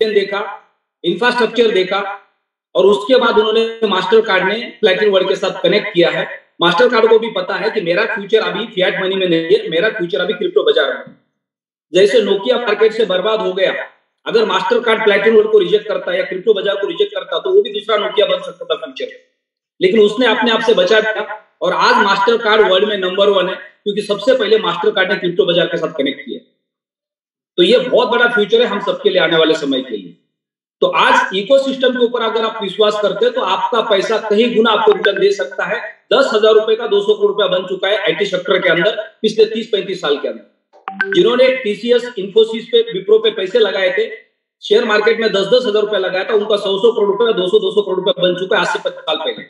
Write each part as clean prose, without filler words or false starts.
देखा, इंफ्रास्ट्रक्चर देखा और उसके बाद उन्होंने मास्टर कार्ड में प्लैटिनम वर्ल्ड के साथ कनेक्ट किया है। मास्टर कार्ड को भी पता है कि मेरा फ्यूचर अभी फिएट मनी में नहीं है, मेरा फ्यूचर अभी क्रिप्टो बाजार में। जैसे नोकिया मार्केट से बर्बाद हो गया, अगर मास्टर कार्ड प्लैटिनम वर्ल्ड को रिजेक्ट करता या क्रिप्टो बाजार को रिजेक्ट करता तो वो भी दूसरा नोकिया बन सकता था फ्यूचर, लेकिन उसने अपने आप से बचा दिया और आज मास्टर कार्ड वर्ल्ड में नंबर 1 है, क्योंकि सबसे पहले मास्टर कार्ड ने क्रिप्टो बाजार के साथ कनेक्ट किया। तो ये बहुत बड़ा फ्यूचर है हम सबके लिए आने वाले समय के लिए। तो आज इकोसिस्टम के ऊपर अगर आप विश्वास करते हैं तो आपका पैसा कहीं गुना आपको रिटर्न दे सकता है। 10,000 रुपए का 200 करोड़ रुपया बन चुका है आईटी सेक्टर के अंदर पिछले 30-35 साल के अंदर। जिन्होंने टीसीएस, इंफोसिस पे, विप्रो पे पैसे लगाए थे, शेयर मार्केट में 10-10 हजार रुपया लगाया था, उनका 100-100 करोड़ रुपया, 200-200 करोड़ रुपया बन चुका है आज से 25 साल पहले,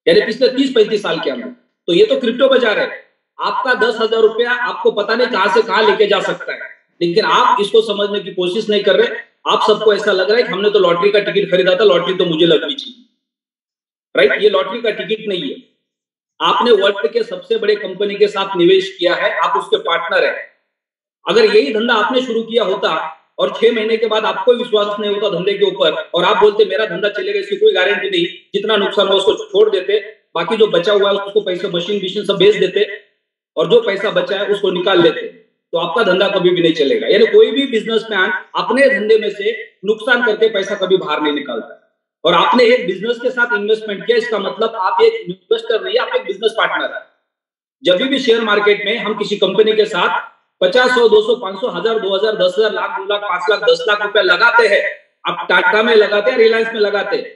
यानी पिछले 30-35 साल के अंदर। तो ये तो क्रिप्टो बाजार है। आपका 10,000 रुपया आपको पता नहीं कहां से कहां लेके जा सकता है, लेकिन आप इसको समझने की कोशिश नहीं कर रहे। आप सबको ऐसा लग रहा है कि हमने तो लॉटरी का टिकट खरीदा था, लॉटरी तो मुझे लगनी चाहिए, राइट? ये लॉटरी का टिकट नहीं है। आपने वर्ल्ड के सबसे बड़े कंपनी के साथ निवेश किया है, आप उसके पार्टनर है। अगर यही धंधा आपने शुरू किया होता और 6 महीने के बाद आपको विश्वास नहीं होता धंधे के ऊपर और आप बोलते मेरा धंधा चलेगा, इसकी कोई गारंटी नहीं, जितना नुकसान हो उसको छोड़ देते, बाकी जो बचा हुआ है उसको पैसे मशीन सब बेच देते और जो पैसा बचा है उसको निकाल लेते, तो आपका धंधा कभी भी नहीं चलेगा। यानी कोई भी बिजनेसमैन अपने धंधे में से नुकसान करके पैसा कभी बाहर नहीं निकालता। और आपने एक बिजनेस के साथ इन्वेस्टमेंट किया, इसका मतलब आप एक इन्वेस्टर नहीं, आप एक बिजनेस पार्टनर है। जब भी शेयर मार्केट में हम किसी कंपनी के साथ 50, 100, 200, 500, 1000, 2000, 10,000, लाख, 2 लाख, 5 लाख, 10 लाख रुपया लगाते हैं, आप टाटा में लगाते हैं, रिलायंस में लगाते हैं,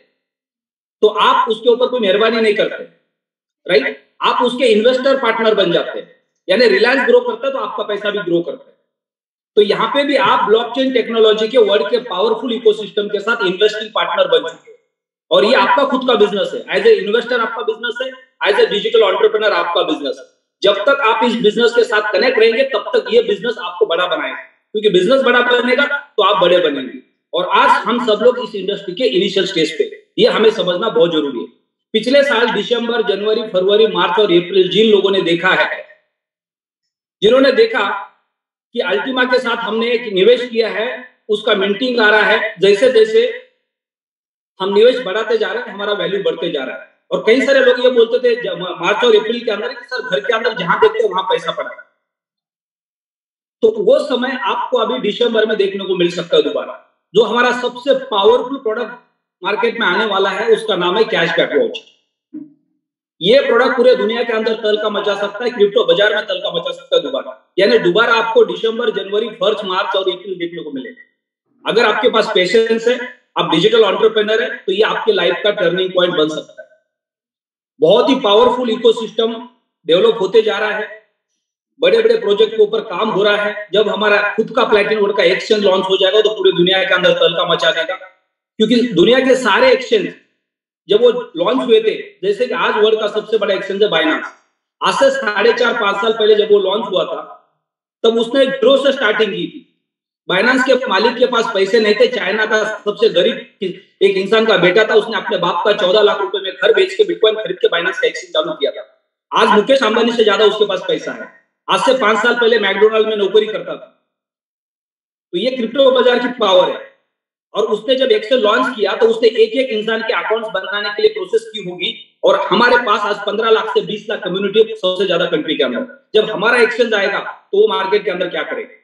तो आप उसके ऊपर कोई मेहरबानी नहीं करते, राइट? आप उसके इन्वेस्टर पार्टनर बन जाते हैं। यानी रिलायंस ग्रो करता है तो आपका पैसा भी ग्रो करता है। तो यहां पे भी आप ब्लॉकचेन टेक्नोलॉजी के वर्ल्ड के पावरफुल इकोसिस्टम के साथ इन्वेस्टिंग पार्टनर बन चुके हैं और ये आपका खुद का बिजनेस है। एज ए इन्वेस्टर आपका बिजनेस है, एज ए डिजिटल एंटरप्रेन्योर आपका बिजनेस है। जब तक आप इस बिजनेस के साथ कनेक्ट रहेंगे तब तक ये बिजनेस आपको बड़ा बनाएगा, क्योंकि बिजनेस बड़ा बनेगा तो आप बड़े बनेंगे। और आज हम सब लोग इस इंडस्ट्री के इनिशियल स्टेज पे, ये हमें समझना बहुत जरूरी है। पिछले साल दिसंबर, जनवरी, फरवरी, मार्च और अप्रैल जिन लोगों ने देखा है, जिन्होंने देखा कि अल्टीमा के साथ हमने एक निवेश किया है, उसका मिंटिंग आ रहा है, जैसे जैसे हम निवेश बढ़ाते जा रहे हैं हमारा वैल्यू बढ़ते जा रहा है। और कई सारे लोग ये बोलते थे मार्च और अप्रैल के अंदर कि सर घर के अंदर जहां देखते वहां पैसा पड़ा है, तो वो समय आपको अभी दिसंबर में देखने को मिल सकता है दोबारा। जो हमारा सबसे पावरफुल प्रोडक्ट मार्केट में आने वाला है उसका नाम है कैशबैक वाउचर। ये प्रोडक्ट पूरे दुनिया के अंदर तल का मचा सकता है, क्रिप्टो बाजार में तल का मचा सकता है दोबारा। यानी दोबारा आपको दिसंबर, जनवरी, फर्स्ट, मार्च और अप्रैल देखने को मिलेगा। अगर आपके पास पेशेंस है, आप डिजिटल एंटरप्रेन्योर है, तो ये आपके लाइफ का टर्निंग पॉइंट बन सकता है। बहुत ही पावरफुल इकोसिस्टम डेवलप होते जा रहा है, बड़े बड़े प्रोजेक्ट के ऊपर काम हो रहा है। जब हमारा खुद का प्लैटिनम वर्ल्ड का एक्सचेंज लॉन्च हो जाएगा तो पूरी दुनिया के अंदर तल का मचा देगा, क्योंकि दुनिया के सारे एक्सचेंज जब वो लॉन्च हुए थे, जैसे कि आज वर्ल्ड का सबसे बड़ा एक्सचेंज है बाइनेंस, आज से 4.5-5 साल पहले जब वो लॉन्च हुआ था तब उसने जीरो से स्टार्टिंग की थी। बाइनेंस के मालिक के पास पैसे नहीं थे, चाइना का सबसे गरीब एक इंसान का बेटा था, उसने अपने बाप का 14 लाख रुपए में घर बेच के बिटकॉइन खरीद के बाइनेंस का एक्सचेंज चालू किया था। आज मुकेश अंबानी से ज्यादा उसके पास पैसा है। आज से 5 साल पहले मैकडोनाल्ड में नौकरी करता था। तो ये क्रिप्टो बाजार की पावर है। और उसने जब एक्सचेंज लॉन्च किया तो उसने एक एक इंसान के अकाउंट्स बनाने के लिए प्रोसेस की होगी, और हमारे पास आज 15 लाख से 20 लाख कम्युनिटी सबसे ज्यादा कंट्री के अंदर। जब हमारा एक्सचेंज आएगा तो वो मार्केट के अंदर क्या करेगा?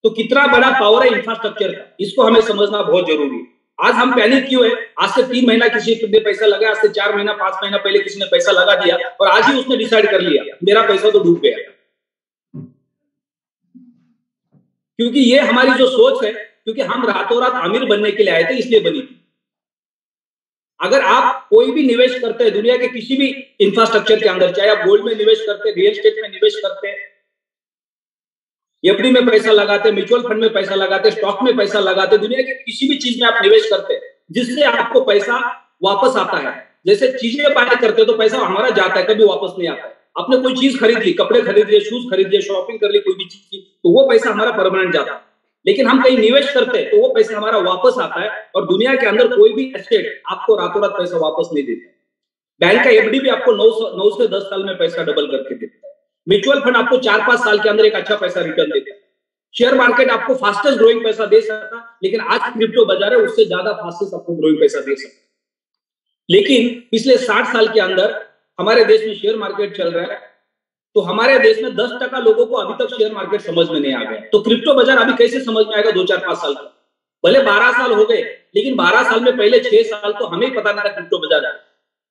तो कितना बड़ा पावर है इंफ्रास्ट्रक्चर का, इसको हमें समझना बहुत जरूरी है। आज हम पैनिक क्यों है? आज से 3 महीना किसी ने पैसा लगाया, आज से 4 महीना 5 महीना पहले किसी ने पैसा लगा दिया और आज ही उसने डिसाइड कर लिया मेरा पैसा तो डूब गया। क्योंकि ये हमारी जो सोच है, क्योंकि हम रातों रात अमीर बनने के लिए आए थे इसलिए बनी थी। अगर आप कोई भी निवेश करते हैं दुनिया के किसी भी इंफ्रास्ट्रक्चर के अंदर, चाहे आप गोल्ड में निवेश करते हैं, रियल एस्टेट में निवेश करते हैं, एफडी में पैसा लगाते, म्यूचुअल फंड में पैसा लगाते, स्टॉक में पैसा लगाते, दुनिया के किसी भी चीज में आप निवेश करते हैं जिससे आपको पैसा वापस आता है। जैसे चीजें बाय करते तो पैसा हमारा जाता है, कभी वापस नहीं आता है। आपने कोई चीज खरीद ली, कपड़े खरीद लिए, शूज खरीद लिए, शॉपिंग कर ली कोई भी चीज की, तो वो पैसा हमारा परमानेंट जाता है। लेकिन हम कहीं निवेश करते हैं तो वो पैसा हमारा वापस आता है, और दुनिया के अंदर कोई भी एस्टेट आपको रातों रात पैसा वापस नहीं देता। बैंक का एफडी भी आपको 9 से 10 साल में पैसा डबल करके देता है। म्यूचुअल फंड आपको 4-5 साल के अंदर एक अच्छा पैसा रिटर्न देता है। शेयर मार्केट आपको फास्टेस्ट ग्रोइंग पैसा दे सकता, लेकिन आज क्रिप्टो बाजार है उससे ज्यादा फास्टेस्ट आपको ग्रोइंग पैसा दे सकता। लेकिन पिछले 60 साल के अंदर हमारे देश में शेयर मार्केट चल रहा है, तो हमारे देश में 10% लोगों को अभी तक शेयर मार्केट समझ में नहीं आ गया। तो क्रिप्टो बाजार अभी कैसे समझ में आएगा 2-4-5 साल का? भले 12 साल हो गए, लेकिन 12 साल में पहले 6 साल तो हमें पता नहीं था क्रिप्टो बाजार है।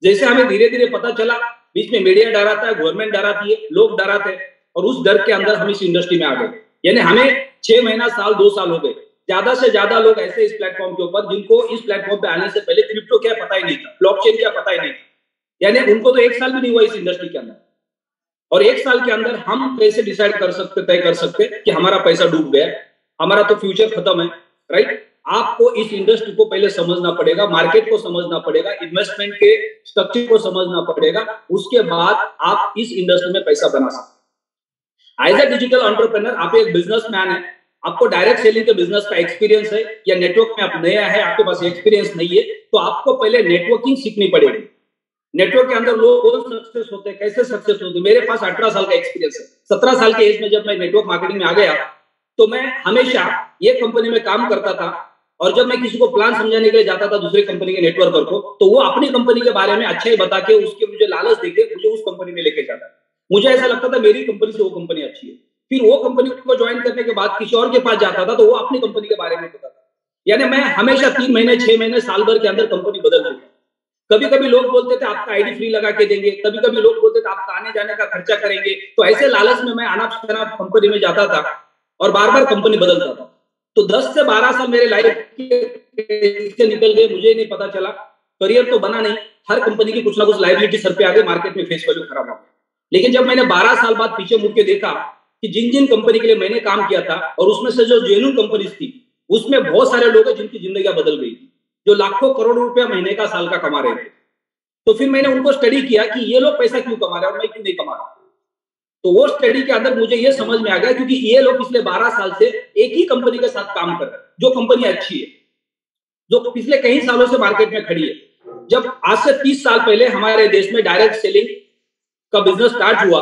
जैसे हमें धीरे धीरे पता चला, बीच में मीडिया डराता है, गवर्नमेंट डराती है, लोग डराते हैं, और उस डर के अंदर हम इस इंडस्ट्री में आ गए। यानी हमें 6 महीना, साल, 2 साल हो गए। ज्यादा से ज्यादा लोग ऐसे इस प्लेटफॉर्म के ऊपर जिनको इस प्लेटफॉर्म पे आने से पहले क्रिप्टो क्या पता ही नहीं था, ब्लॉकचेन क्या पता ही नहीं था, यानी उनको तो 1 साल भी नहीं हुआ इस इंडस्ट्री के अंदर। और 1 साल के अंदर हम कैसे डिसाइड कर सकते, तय कर सकते कि हमारा पैसा डूब गया, हमारा तो फ्यूचर खत्म है, राइट? आपको इस इंडस्ट्री को पहले समझना पड़ेगा, मार्केट को समझना पड़ेगा, इन्वेस्टमेंट के स्ट्रक्चर को समझना पड़ेगा, उसके बाद आप इस इंडस्ट्री में पैसा बना सकते। एज ए डिजिटल एंटरप्रेन्योर आप एक बिजनेसमैन है, आपको डायरेक्ट सेलिंग के बिजनेस का एक्सपीरियंस है, या नेटवर्क में आप नया है, आपके पास एक्सपीरियंस नहीं है, तो आपको पहले नेटवर्किंग सीखनी पड़ेगी। नेटवर्क के अंदर लोग सक्सेस होते हैं, कैसे सक्सेस होते हैं? मेरे पास 18 साल का एक्सपीरियंस है। 17 साल के एज में जब मैं नेटवर्क मार्केटिंग में आ गया, तो मैं हमेशा ये कंपनी में काम करता था, और जब मैं किसी को प्लान समझाने के लिए जाता था दूसरी कंपनी के नेटवर्कर को, तो वो अपनी कंपनी के बारे में अच्छा ही बता के, उसके मुझे लालच देके मुझे उस कंपनी में लेके जाता। मुझे ऐसा लगता था मेरी कंपनी से वो कंपनी अच्छी है। फिर वो कंपनी को ज्वाइन करने के बाद किसी और के पास जाता था, तो वो अपनी कंपनी के बारे में बताता। यानी मैं हमेशा 3 महीने, 6 महीने, साल भर के अंदर कंपनी बदल देता। कभी कभी लोग बोलते थे आपका आईडी फ्री लगा के देंगे, कभी कभी लोग बोलते थे आपका आने जाने का खर्चा करेंगे। तो ऐसे लालच में मैं अनाप शनाप कंपनी में जाता था और बार बार कंपनी बदलता था। तो 10 से 12 साल मेरे लाइफ के निकल गए, मुझे नहीं पता चला, करियर तो बना नहीं। हर कंपनी की कुछ ना कुछ लायबिलिटी सर पे आ गई, मार्केट में फेस वैल्यू खराब हो गया। लेकिन जब मैंने 12 साल बाद पीछे मुड़ के देखा कि जिन जिन कंपनी के लिए मैंने काम किया था, और उसमें से जो जेन्युइन कंपनीज थी, उसमें बहुत सारे लोग हैं जिनकी जिंदगी बदल गई थी, जो लाखों करोड़ों रुपया महीने का, साल का कमा रहे थे। तो फिर मैंने उनको स्टडी किया कि ये लोग पैसा क्यों कमा रहे हैं और मैं क्यों नहीं कमा रहा। तो वो स्टडी के अंदर मुझे ये समझ में आ गया, क्योंकि ये लोग पिछले 12 साल से एक ही कंपनी के साथ काम कर रहे हैं, जो कंपनी अच्छी है, जो पिछले कई सालों से मार्केट में खड़ी है। जब आज से 30 साल पहले हमारे देश में डायरेक्ट सेलिंग का बिजनेस स्टार्ट हुआ,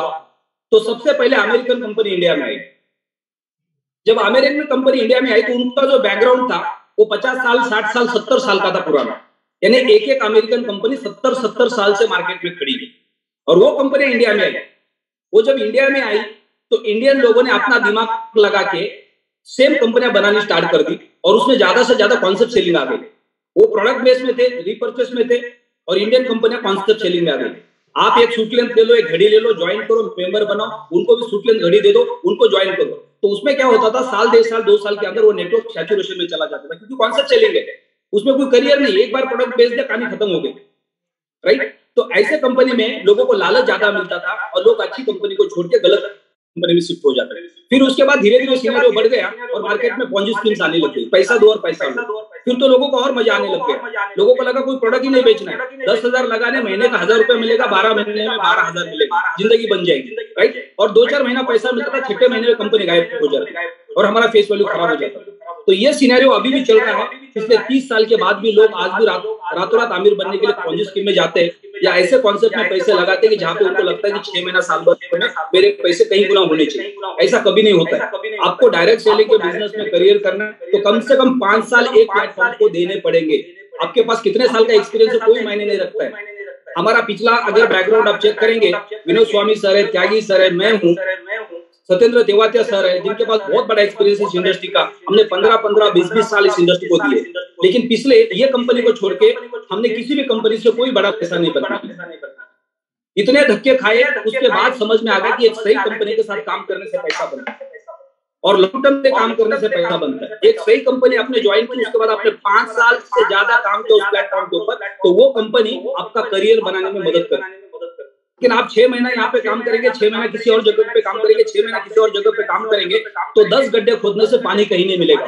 तो सबसे पहले अमेरिकन कंपनी इंडिया में आई। जब अमेरिकन कंपनी इंडिया में आई, तो उनका जो बैकग्राउंड था वो 50 साल, 60 साल, 70 साल का था पुराना। यानी एक एक अमेरिकन कंपनी 70 साल से मार्केट में खड़ी है, और वो कंपनी इंडिया में आई। वो जब इंडिया में आई, तो इंडियन लोगों ने अपना दिमाग लगा के सेम कंपनियां बनानी स्टार्ट कर दी, और उसमें ज्यादा से ज्यादा कॉन्सेप्ट सेलिंग आ गई। वो प्रोडक्ट बेस में थे, रिपर्चेस में थे, और इंडियन कंपनियां कॉन्सेप्ट सेलिंग में आ गई। आप एक सूट लेंथ ले लो, एक घड़ी ले लो, ज्वाइन करो, मेंबर बनाओ, उनको भी सूट लेंथ घड़ी दे दो, उनको ज्वाइन करो। तो उसमें क्या होता था, साल, 1.5 साल, 2 साल के अंदर वो नेटवर्क सैचुरेशन में चला जाता था, क्योंकि कॉन्सेप्ट सेलिंग है, उसमें कोई करियर नहीं। एक बार प्रोडक्ट बेच दिया, कहानी खत्म हो गई, राइट? तो ऐसे कंपनी में लोगों को लालच ज्यादा मिलता था, और लोग अच्छी कंपनी को छोड़ के गलत कंपनी में शिफ्ट हो जाते हैं। फिर उसके बाद धीरे धीरे सिनेरियो बढ़ गया, और मार्केट में पॉन्जी स्कीम्स आने लग गई, पैसा दो और पैसा लो। फिर तो लोगों को और मजा आने लग गया, लोगों को लगा कोई प्रोडक्ट ही नहीं बेचना है, 10,000 लगाने, महीने का 1,000 रुपया मिलेगा, 12 महीने में 12,000 मिलेगा, जिंदगी बन जाएगी, राइट? और 2-4 महीना पैसा मिलता था, 6ठे महीने में कंपनी गायब हो जाती और हमारा फेस वैल्यू खराब हो जाता। तो ये सिनेरियो अभी भी चल रहा है। पिछले 30 साल के बाद भी लोग आज भी रातों रात अमीर बनने के लिए पॉन्जी स्कीम में जाते हैं, या ऐसे कॉन्सेप्ट में पैसे लगाते हैं कि जहां पे उनको लगता है कि 6 महीना, साल भर में मेरे पैसे कहीं गुना होने चाहिए। ऐसा कभी नहीं होता है। आपको डायरेक्ट सेलिंग के बिजनेस में करियर करना है, तो कम से कम 5 साल एक प्लेटफॉर्म को देने पड़ेंगे। आपके पास कितने साल का एक्सपीरियंस है कोई मायने नहीं रखता है। हमारा पिछला अगर बैकग्राउंड आप चेक करेंगे, विनोद स्वामी सर है, त्यागी सर है, मैं हूँ, सत्येंद्र तेवातिया सर है, जिनके पास बहुत बड़ा एक्सपीरियंस है इस इंडस्ट्री का। हमने 15-15, 20-20 साल इस इंडस्ट्री को दिए, लेकिन पिछले ये कंपनी को छोड़ के हमने किसी भी कंपनी से कोई बड़ा पैसा नहीं बनाया। इतने धक्के खाए, उसके बाद समझ में आ गया कि एक सही कंपनी के साथ काम करने से पैसा बनता है, और लॉन्ग टर्म से काम करने से पैसा बनता है। एक सही कंपनी आपने ज्वाइन की, उसके बाद आपने 5 साल से ज्यादा काम किया उस प्लेटफॉर्म के ऊपर, तो वो कंपनी आपका करियर बनाने में मदद करे। लेकिन आप 6 महीना यहाँ पे काम करेंगे, 6 महीना किसी और जगह पे काम करेंगे, 6 महीना किसी और जगह पे काम करेंगे, तो 10 गड्ढे खोदने से पानी कहीं नहीं मिलेगा।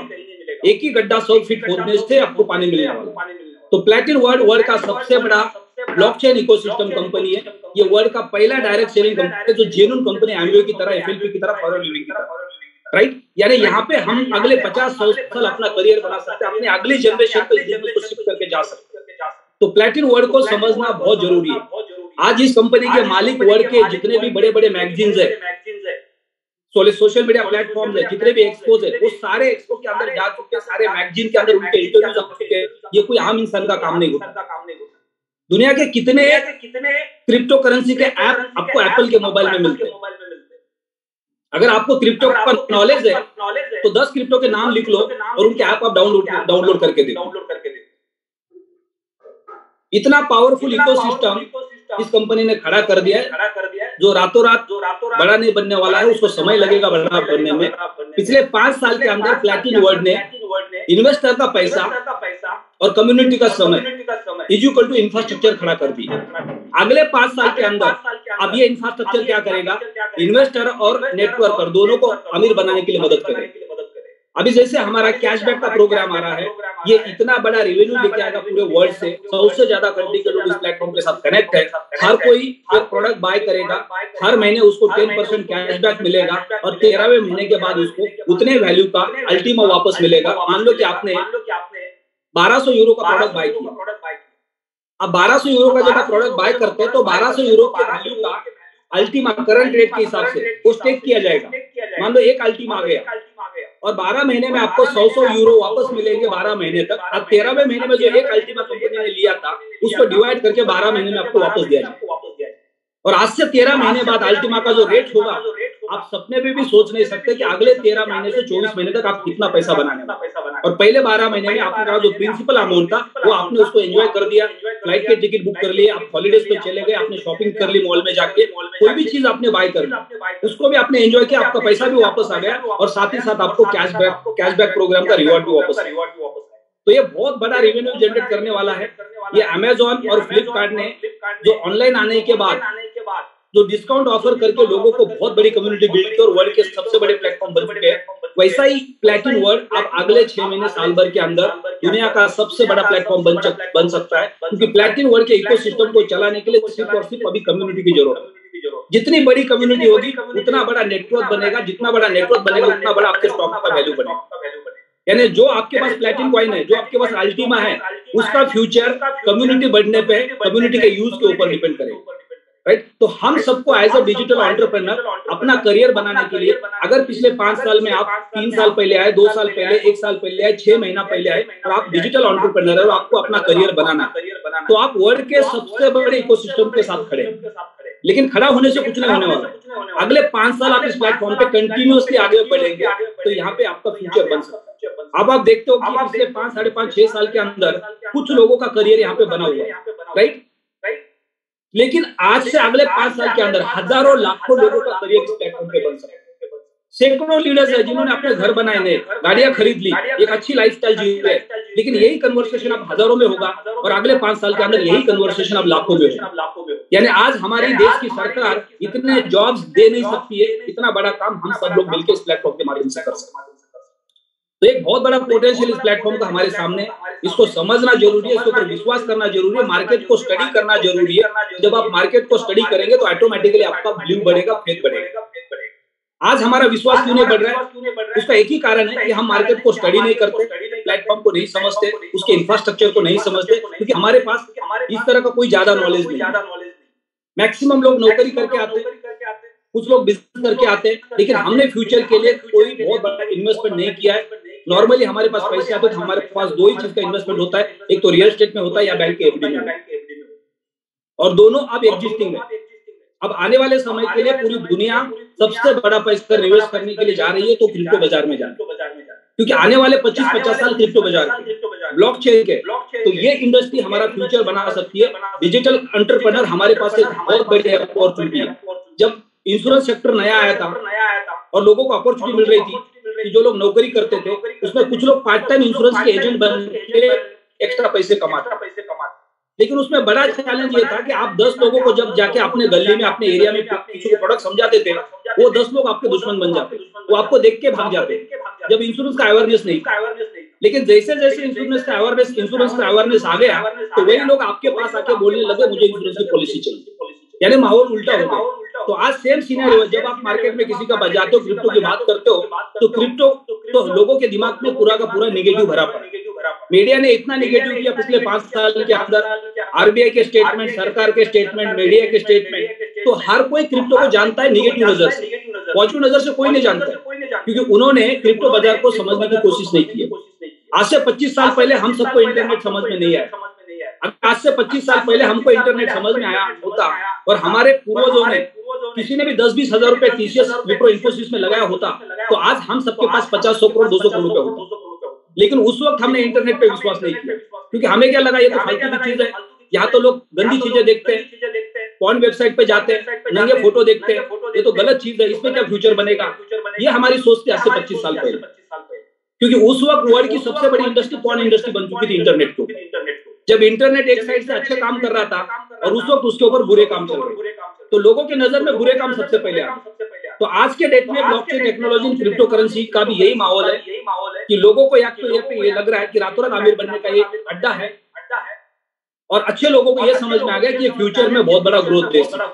एक ही गड्ढा 100 फीट खोदने से आपको पानी मिलने वाला। तो प्लेटिन वर्ल्ड का सबसे बड़ा ब्लॉकचेन इकोसिस्टम कंपनी है। ये वर्ल्ड का पहला डायरेक्ट सेलिंग कंपनी है, जो जेन्युइन कंपनी, एमबीओ की तरह, एफएलपी की तरह, फॉरेन लिविंग की तरह, राइट? यानी यहाँ पे हम अगले 50-100 साल अपना करियर बना सकते हैं, अपनी अगली जनरेशन को शिफ्ट करके जा सकते हैं। तो प्लेटिन वर्ल्ड को समझना बहुत जरूरी है। आज इस कंपनी के मालिक वर्ल्ड के जितने भी बड़े बड़े मैगजीन्स है, सोशल मीडिया प्लेटफॉर्म है, जितने भी एक्सपोज है, वो सारे एक्सपो के अंदर जा चुके हैं, सारे मैगजीन के अंदर उनके इंटरव्यूज आ चुके हैं। ये कोई आम इंसान का काम नहीं होता। दुनिया के कितने क्रिप्टो करेंसी के ऐप आपको एप्पल के मोबाइल में मिलते हैं। अगर आपको क्रिप्टो का नॉलेज है तो 10 क्रिप्टो के नाम लिख लो और उनके ऐप आप डाउनलोड करके देखो। इतना पावरफुल इकोसिस्टम इस कंपनी ने खड़ा कर दिया है, जो रातों रात बड़ा नहीं बनने वाला है, उसको समय लगेगा बड़ा बनने में। पिछले 5 साल के अंदर प्लैटिन वर्ल्ड ने इन्वेस्टर का पैसा और कम्युनिटी का समय इक्वल टू इंफ्रास्ट्रक्चर खड़ा कर दिया। अगले 5 साल के अंदर अब ये इंफ्रास्ट्रक्चर क्या करेगा, इन्वेस्टर और नेटवर्कर दोनों को अमीर बनाने के लिए मदद करेगा। अभी जैसे हमारा कैशबैक का प्रोग्राम आ रहा है, ये इतना बड़ा रेवेन्यू लेके आएगा पूरे वर्ल्ड से। 100 से ज्यादा कंट्री के लोग इस प्लेटफॉर्म के साथ कनेक्ट है। हर कोई एक प्रोडक्ट बाय करेगा, हर महीने उसको 10% कैशबैक मिलेगा और 13वें महीने के बाद उसको उतने वैल्यू का अल्टीमा वापस मिलेगा। मान लो कि आपने 1200 यूरो का प्रोडक्ट बाय किया। अब 1200 यूरो का जब आप प्रोडक्ट बाय करते हैं तो 1200 यूरो के वैल्यू का अल्टीमा करंट रेट के हिसाब से वो स्टेक किया जाएगा। मान लो एक अल्टीमा आ गया और 12 महीने में आपको 100 यूरो वापस मिलेंगे 12 महीने तक। अब 13वें महीने में जो एक अल्टीमा कंपनी ने लिया था उसको डिवाइड करके 12 महीने में आपको वापस दिया जाएगा। और आज से 13 महीने बाद अल्टीमा का जो रेट होगा, आप सपने में भी सोच नहीं सकते कि अगले 13 महीने से 24 महीने तक आप कितना पैसा बनाने वाले। और पहले 12 महीने में आपका जो प्रिंसिपल अमाउंट था वो आपने उसको एंजॉय कर दिया, फ्लाइट के टिकट बुक कर लिए, आप हॉलीडेज पे चले गए, आपने शॉपिंग कर ली मॉल में जाके, कोई भी चीज आपने बाय कर ली, उसको भी आपने एंजॉय किया, आपका पैसा भी वापस आ गया और साथ ही साथ आपको कैशबैक प्रोग्राम का रिवॉर्ड भी वापस आया। तो ये बहुत बड़ा रेवेन्यू जनरेट करने वाला है। ये अमेजॉन और फ्लिपकार्ट ने जो ऑनलाइन आने के बाद जो डिस्काउंट ऑफर करके लोगों को बहुत बड़ी कम्युनिटी बिल्ड की और वर्ल्ड के सबसे बड़े प्लेटफॉर्म बन चुके हैं, वैसा ही प्लैटिन वर्ल्ड अब अगले 6 महीने साल भर के अंदर दुनिया का सबसे बड़ा प्लेटफॉर्म बन सकता है। क्योंकि प्लैटिन वर्ल्ड के इकोसिस्टम को चलाने के लिए सिर्फ और सिर्फ अभी कम्युनिटी की जरूरत है। जितनी बड़ी कम्युनिटी होगी उतना बड़ा नेटवर्क बनेगा, जितना बड़ा नेटवर्क बनेगा उतना बड़ा आपके स्टॉक का वैल्यू बनेगा। यानी जो आपके पास प्लैटिन कॉइन है, जो आपके पास अल्टीमा है, उसका फ्यूचर कम्युनिटी बढ़ने पे, कम्युनिटी के यूज के ऊपर डिपेंड करेगा। राइट? तो हम सबको एज अ डिजिटल एंटरप्रेन्योर अपना करियर बनाने के लिए, अगर पिछले 5 साल में आप 3 साल पहले आए, 2 साल पहले, 1 साल पहले आए, 6 महीना पहले आए और आप डिजिटल एंटरप्रेन्योर है और आपको अपना करियर बनाना, तो आप वर्ल्ड के सबसे बड़े इकोसिस्टम के साथ खड़े हैं। लेकिन खड़ा होने से कुछ नहीं होने वाला। अगले 5 साल आप इस प्लेटफॉर्म पे कंटिन्यूअसली आगे बढ़ेंगे तो यहाँ पे आपका फ्यूचर बन सकता है। अब आप देखते हो कि पिछले 5, 5.5, 6 साल के अंदर कुछ लोगों का करियर यहाँ पे बना हुआ है, राइट? लेकिन आज से अगले 5 साल के अंदर हजारों लाखों लोगों का करियर इस प्लेटफॉर्म पे बन सकता है। सैकड़ों लीडर्स है जिन्होंने अपने घर बनाए नए, गाड़ियां खरीद ली, एक अच्छी लाइफस्टाइल जी रहे, लेकिन यही कन्वर्सेशन अब हजारों में होगा और अगले 5 साल के अंदर यही कन्वर्सेशन अब लाखों में होगा। यानी आज हमारी देश की सरकार इतने जॉब्स दे नहीं सकती है, इतना बड़ा काम हम सब लोग मिलकर इस प्लेटफॉर्म के माध्यम से कर सकते हैं। तो एक बहुत बड़ा पोटेंशियल इस प्लेटफॉर्म का हमारे सामने, इसको समझना जरूरी है, इसके ऊपर विश्वास करना जरूरी है, मार्केट को स्टडी करना जरूरी है। जब आप मार्केट को स्टडी करेंगे तो ऑटोमेटिकली आपका बिलीव बढ़ेगा, फेथ बढ़ेगा। आज हमारा विश्वास क्यों नहीं बढ़ रहा है? उसका एक ही कारण है कि हम मार्केट को स्टडी नहीं करते, प्लेटफॉर्म को नहीं समझते, उसके इंफ्रास्ट्रक्चर को नहीं समझते, क्योंकि हमारे पास इस तरह का कोई ज्यादा नॉलेज नहीं। मैक्सिमम लोग नौकरी करके आते हैं, कुछ लोग बिजनेस करके आते हैं, लेकिन हमने फ्यूचर के लिए कोई बहुत बड़ा इन्वेस्टमेंट नहीं किया है। नॉर्मली हमारे पास पैसे आते तो हमारे पास 2 ही चीज का इन्वेस्टमेंट होता है, एक तो रियल एस्टेट में होता है या बैंक के एफडी में, और दोनों अब एग्जिस्टिंग है। अब आने वाले समय के लिए पूरी दुनिया सबसे बड़ा पैसा निवेश करने के लिए जा रही है तो क्रिप्टो बाजार में जाए, क्योंकि आने वाले 25-50 साल क्रिप्टो बाजार के, ब्लॉकचेन के, तो ये इंडस्ट्री हमारा फ्यूचर बना सकती है। डिजिटल एंटरप्रेन्योर हमारे पास एक बहुत बड़ी अपॉर्चुनिटी है। जब इंश्योरेंस सेक्टर नया आया था और लोगों को अपॉर्चुनिटी मिल रही थी कि जो लोग नौकरी करते थे उसमें कुछ लोग पार्ट टाइम इंश्योरेंस के एजेंट बन के एक्स्ट्रा पैसे कमाते, लेकिन उसमें बड़ा चैलेंज ये था कि आप 10 लोगों को जब जाके अपने गली में, अपने एरिया में किसी को प्रोडक्ट समझाते थे, वो 10 लोग आपके दुश्मन बन जाते, वो आपको देख के भाग जाते जब इंश्योरेंस का अवेयरनेस नहीं था। लेकिन जैसे जैसे इंश्योरेंस का अवेयरनेस आ गया तो वही लोग आपके पास आके बोलने लगे मुझे इंश्योरेंस की पॉलिसी चाहिए, यानी माहौल उल्टा हो गया। तो आज सेम सिनेरियो, जब आप मार्केट में किसी का बजाते हो, क्रिप्टो की बात करते हो, तो क्रिप्टो तो लोगों के दिमाग में पूरा का पूरा नेगेटिव भरा पड़ा। मीडिया ने इतना नेगेटिव किया पिछले 5 साल के अंदर, आरबीआई के स्टेटमेंट, सरकार के स्टेटमेंट, मीडिया के स्टेटमेंट, तो हर कोई क्रिप्टो को जानता है नेगेटिव नजर से। पॉजिटिव नजर से कोई नहीं जानता है, क्योंकि उन्होंने क्रिप्टो बाजार को समझने की कोशिश नहीं की है। आज से 25 साल पहले हम सबको इंटरनेट समझ में नहीं आया। आज से 25 साल पहले हमको इंटरनेट समझ में आया होता और हमारे पूर्वजों ने किसी ने भी 10-20 हजार रुपए टीसीएस विप्रो इन्फोसिस में लगाया होता, तो आज हम सबके पास 50-100 करोड़ 200 करोड़ रुपए होता। लेकिन उस वक्त हमने इंटरनेट पे विश्वास नहीं किया, क्योंकि हमें क्या लगा ये तो फालतू की चीज है, यहाँ तो लोग गंदी चीजें देखते हैं, पॉर्न वेबसाइट पे जाते हैं, नंगे फोटो देखते हैं, ये तो गलत चीज है, इसमें क्या फ्यूचर बनेगा, ये हमारी सोच थी आज से 25 साल पहले। क्योंकि उस वक्त वर्ल्ड की सबसे बड़ी इंडस्ट्री पॉर्न इंडस्ट्री बन चुकी थी इंटरनेट को। जब इंटरनेट एक साइड से अच्छे काम कर रहा था और उस वक्त उसके ऊपर बुरे काम चल रहे, तो लोगों के नजर में बुरे काम सबसे पहले आए। तो आज के डेट में ब्लॉकचेन टेक्नोलॉजी क्रिप्टो करेंसी का भी यही माहौल है कि लोगों को या तो ये लग रहा है कि रातों रात अमीर बनने का ये अड्डा है, और अच्छे लोगों को ये समझ में आ गया कि ये फ्यूचर में बहुत बड़ा ग्रोथ देश है।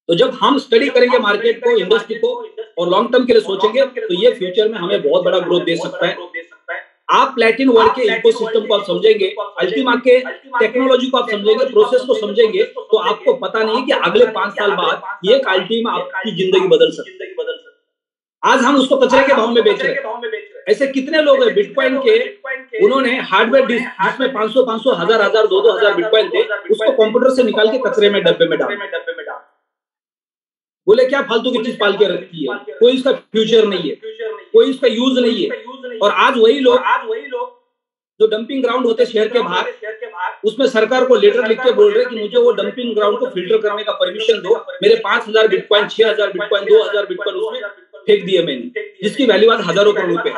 तो जब हम स्टडी करेंगे मार्केट को, इंडस्ट्री को और लॉन्ग टर्म के लिए सोचेंगे, तो ये फ्यूचर में हमें बहुत बड़ा ग्रोथ दे सकता है। आप प्लैटिन वर्ल्ड के इकोसिस्टम को आप समझेंगे, अल्टीमा के टेक्नोलॉजी को आप समझेंगे, प्रोसेस को समझेंगे, तो आपको पता नहीं है कि अगले 5 साल बाद ये अल्टीमा आपकी जिंदगी बदल सकती है। आज हम उसको कचरे के भाव में बेच रहे हैं। ऐसे कितने लोग हैं बिटकॉइन के, उन्होंने हार्डवेयर डिस्क जिसमें 500 1000 2-2000 बिटकॉइन थे, उसको कंप्यूटर से निकाल के कचरे में डब्बे में डाल, बोले क्या फालतू की चीज पाल के रखी है, कोई इसका फ्यूचर नहीं है, कोई इसका यूज नहीं है। और आज वही लोग जो डंपिंग ग्राउंड होते शहर के बाहर, उसमें सरकार को लेटर लिख के बोल रहे कि मुझे वो डंपिंग ग्राउंड को फिल्टर करने का परमिशन दो, मेरे 5000 बिटकॉइन 6000 बिटकॉइन 2000 बिटकॉइन उसमें फेंक दिए मैंने, जिसकी वैल्यू आज हजारों करोड़ रुपए।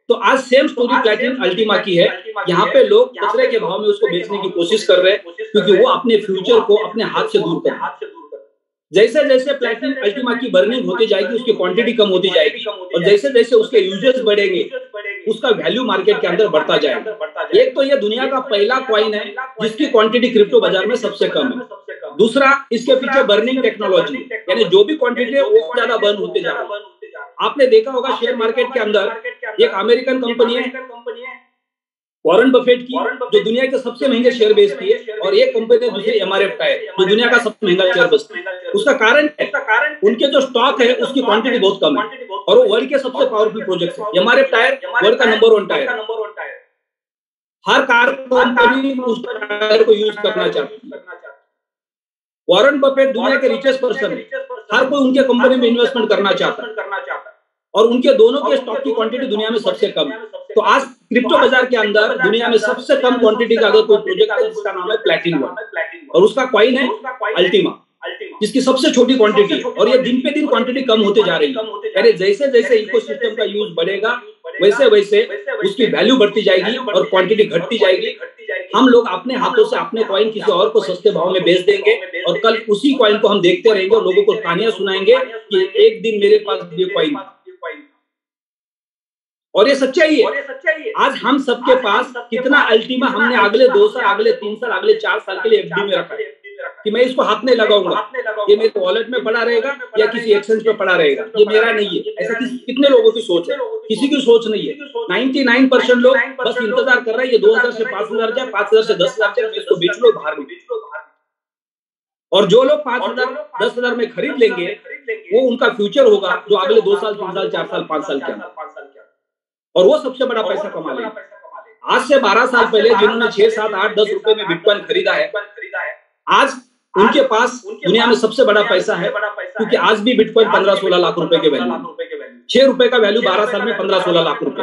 तो आज सेम स्टोरी प्लैटिन अल्टीमा की है। यहाँ पे लोग कचरे के भाव में उसको बेचने की कोशिश कर रहे हैं, क्योंकि वो अपने फ्यूचर को अपने हाथ से दूर कर रहे हैं। जैसे जैसे प्लैटिन अल्टीमा की बर्निंग होती जाएगी, उसकी क्वांटिटी कम होती जाएगी, और जैसे जैसे उसके यूजेस बढ़ेंगे, उसका वैल्यू मार्केट के अंदर बढ़ता जाएगा। एक तो ये दुनिया का पहला कॉइन है जिसकी क्वांटिटी क्रिप्टो बाजार में सबसे कम है। दूसरा, इसके पीछे बर्निंग टेक्नोलॉजी, यानी जो भी क्वांटिटी है वो ज्यादा बर्न होते जा रहा है। आपने देखा होगा शेयर मार्केट के अंदर एक अमेरिकन कंपनी है वॉरेन बफेट की, जो दुनिया के सबसे महंगे शेयर बेचती है, और एक कंपनी है दूसरी MRF टायर, जो दुनिया का सबसे महंगा शेयर बेचती है। उसका कारण है उनके जो स्टॉक है उसकी क्वांटिटी बहुत कम है, और वो वर्ल्ड के सबसे पावरफुल प्रोजेक्ट है। MRF टायर वर्ल्ड का नंबर 1 टायर, हर कार कंपनी उस टायर को यूज करना चाहती है। वॉरेन बफेट दुनिया के रिचेस्ट पर्सन है, हर कोई उनके कंपनी में इन्वेस्टमेंट करना चाहता है, और उनके दोनों के स्टॉक की क्वांटिटी दुनिया में सबसे कम है। तो आज क्रिप्टो बाजार के अंदर दुनिया में सबसे कम क्वांटिटी का अगर कोई प्रोजेक्ट है जिसका नाम है प्लैटिन वर्ल्ड, और उसका कॉइन है अल्टीमा, जिसकी सबसे छोटी क्वांटिटी है, और ये दिन पे दिन क्वांटिटी कम होते जा रही है। यानी जैसे जैसे इकोसिस्टम का यूज बढ़ेगा, वैसे वैसे उसकी वैल्यू बढ़ती जाएगी और क्वांटिटी घटती जाएगी। हम लोग अपने हाथों से अपने कॉइन किसी और को सस्ते भाव में बेच देंगे, और कल उसी कॉइन को हम देखते रहेंगे और लोगों को कहानियां सुनाएंगे कि एक दिन मेरे पास ये कॉइन, और ये सच्चाई है। आज हम सबके पास कितना अल्टीमा हमने अगले 2 साल, अगले 3 साल, अगले 4 साल के लिए एफडी में रखा है कि मैं इसको हाथ नहीं लगाऊंगा, ये मेरे वॉलेट में पड़ा रहेगा या किसी एक्सचेंज पे पड़ा रहेगा, ये मेरा नहीं है। ऐसा कितने लोगों की सोच है? किसी की सोच नहीं है। 99% लोग बस इंतजार कर रहे हैं ये 2000 से 5000 जाए, 5000 से 10,000 जाए, इसको बेच लो बाहर में। और जो लोग 5000 10,000 में खरीद लेंगे, वो उनका फ्यूचर होगा जो अगले 2 साल 3 साल 4 साल 5 साल के अंदर, और वो सबसे बड़ा पैसा कमा लेंगे। आज से 12 साल पहले जिन्होंने 6, 7, 8, 10 रुपए में बिटकॉइन खरीदा है, आज उनके पास दुनिया में सबसे बड़ा पैसा है, क्योंकि आज भी बिटकॉइन 15-16 लाख रुपए के वैल्यू, 6 रुपए का वैल्यू 12 साल में 15-16 लाख रुपए।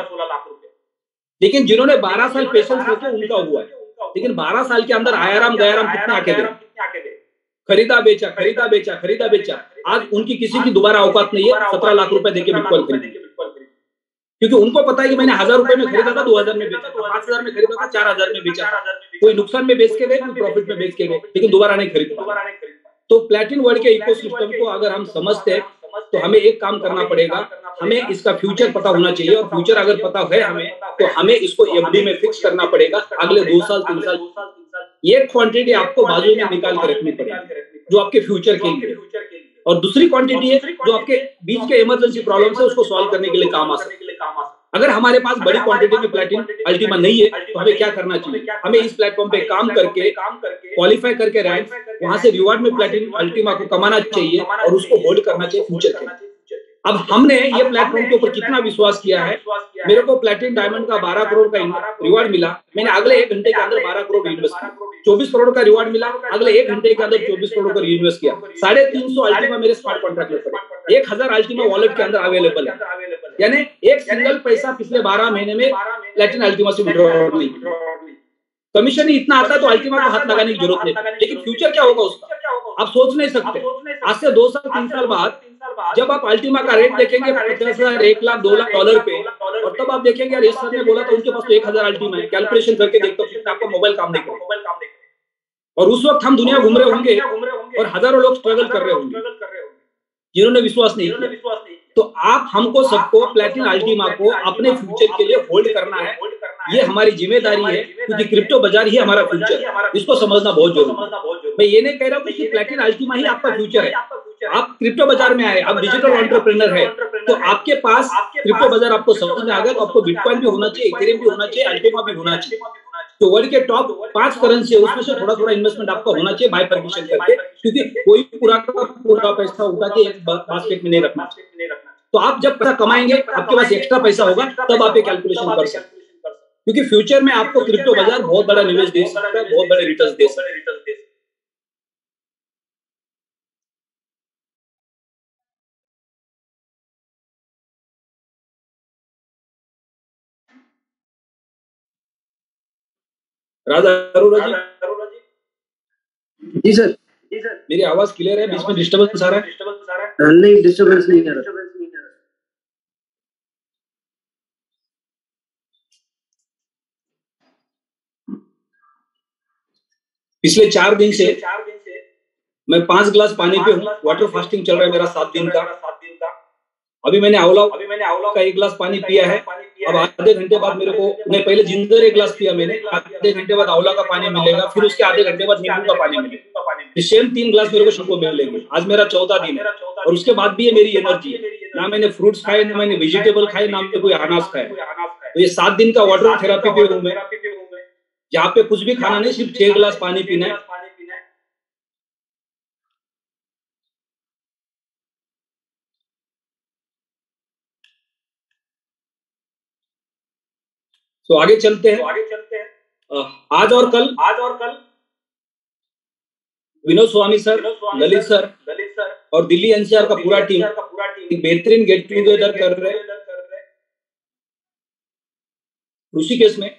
लेकिन जिन्होंने 12 साल पेशेंस रखे उनका हुआ है, लेकिन 12 साल के अंदर आयाराम गयाराम कितने आके गए, खरीदा बेचा, खरीदा बेचा, खरीदा बेचा। आज उनकी किसी की दोबारा औकात नहीं है 17 लाख रुपए देके बिटकॉइन खरीदने, क्योंकि उनको पता है कि मैंने 1000 रुपए में खरीदा था, 2000 में बेचा, 5000 में खरीदा था, 4000 में बेचा, कोई नुकसान में बेच के गए, कोई प्रॉफिट में बेच के गए, लेकिन दोबारा नहीं खरीदा। तो प्लैटिन वर्ल्ड के इकोसिस्टम को अगर हम समझते हैं तो हमें एक काम करना पड़ेगा, हमें इसका फ्यूचर पता होना चाहिए, और फ्यूचर अगर पता है हमें, तो हमें इसको एफडी में फिक्स करना पड़ेगा अगले 2 साल 3 साल। ये क्वांटिटी आपको बाजू में निकाल कर रखनी पड़ेगी जो आपके फ्यूचर के लिए, और दूसरी क्वांटिटी है जो आपके बीच के इमरजेंसी प्रॉब्लम है उसको सॉल्व करने के लिए काम आ सकती है। अगर हमारे पास बड़ी क्वांटिटी में प्लेटिन अल्टीमा नहीं है तो हमें क्या करना चाहिए? हमें इस प्लेटफॉर्म पे काम करके क्वालिफाई करके रैंक वहां से रिवार्ड में प्लेटिन अल्टीमा को कमाना चाहिए और उसको होल्ड करना चाहिए फ्यूचर के। अब हमने ये प्लेटफॉर्म के ऊपर कितना विश्वास किया है। मेरे को प्लेटिन डायमंड का 12 करोड़ का रिवार्ड मिला, मैंने अगले 1 घंटे के अंदर 12 करोड़ इन्वेस्ट किया। 24 करोड़ का रिवार्ड मिला, अगले 1 घंटे के अंदर 24 करोड़ का इन्वेस्ट किया। 350 अल्टीमा मेरे स्मार्ट कॉन्ट्रैक्ट में पड़े, 1000 अल्टीमा वॉलेट के अंदर अवेलेबल है। यानी एक सिंगल पैसा पिछले 12 महीने में प्लेटिन अल्टीमा से विड्रॉ नहीं। कमीशन ही इतना आता है तो अल्टीमा को हाथ लगाने की जरूरत नहीं। लेकिन फ्यूचर क्या होगा उसका आप सोच नहीं सकते। आज से 2 साल 3 साल बाद जब आप अल्टीमा का रेट देखेंगे 50,000, 1 लाख, 2 लाख डॉलर पे, और तब आप देखेंगे यार इस सर ने बोला था उनके पास तो 1000 अल्टीमा है, कैलकुलेशन करके देखते हो कितना आपका मोबाइल काम नहीं करेगा। और उस वक्त हम दुनिया घूम रहे होंगे और हजारों लोग स्ट्रगल कर रहे होंगे जिन्होंने विश्वास नहीं किया। तो आप हमको सबको प्लेटिन अल्टीमा को अपने फ्यूचर के लिए होल्ड करना है, ये हमारी जिम्मेदारी है, क्योंकि क्रिप्टो बाजार ही हमारा फ्यूचर है। इसको समझना बहुत जरूरी है। मैं ये नहीं कह रहा हूँ कि प्लेटिन अल्टीमा ही आपका फ्यूचर है। आप क्रिप्टो बाजार में आए, आप डिजिटल एंटरप्रेन्योर है, तो आपके पास क्रिप्टो बाजार आपको समझ में आ गया तो आपको बिटकॉइन भी होना चाहिए, इथेरियम भी होना चाहिए, अल्टीमा भी होना चाहिए। तो वर्ल्ड के टॉप 5 करेंसी है, उसमें से थोड़ा थोड़ा इन्वेस्टमेंट आपका होना चाहिए बाइफरकेशन करके, क्योंकि कोई पूरा का पूरा पैसा उठा के एक बास्केट में नहीं रखना। तो आप जब पैसा कमाएंगे, आपके पास एक्स्ट्रा पैसा होगा, तब आप ये कैलकुलेशन कर सकते हैं, क्योंकि फ्यूचर में आपको क्रिप्टो बाजार बहुत बड़ा निवेश दे सकता है, बहुत बड़े रिटर्न दे सकता है। राजा अरोड़ा जी, जी सर, मेरी आवाज क्लियर है? बीच में डिस्टर्बेंस आ रहा है? नहीं, डिस्टर्बेंस नहीं आ रहा। पिछले 4 दिन से मैं 5 गिलास पानी पे हूँ, वाटर फास्टिंग चल रहा है मेरा 7 दिन का। अभी मैंने आंवला का 1 गिलास पानी पिया है। अब आधे घंटे बाद मेरे को, मैं पहले जिंजर 1 गिलास पिया मैंने, आधे घंटे बाद आंवला का पानी मिलेगा, फिर उसके आधे घंटे बाद नींबू का पानी मिलेगा। सेम 3 गिलास मेरे को शाम को मिलेंगे। आज मेरा 14 दिन है और उसके बाद भी ये मेरी एनर्जी है। ना मैंने फ्रूट्स खाए, ना मैंने वेजिटेबल खाए, ना मैंने कोई अनाज खाया। तो ये 7 दिन का वाटर थेरेपी पे हूँ मैं, जहाँ पे कुछ भी खाना नहीं, सिर्फ 6 गिलास पानी पीना है। तो आगे चलते हैं। आज और कल विनोद स्वामी सर, ललित सर और दिल्ली एनसीआर का पूरा टीम एक बेहतरीन गेट टुगेदर कर रहे हैं ऋषिकेश में,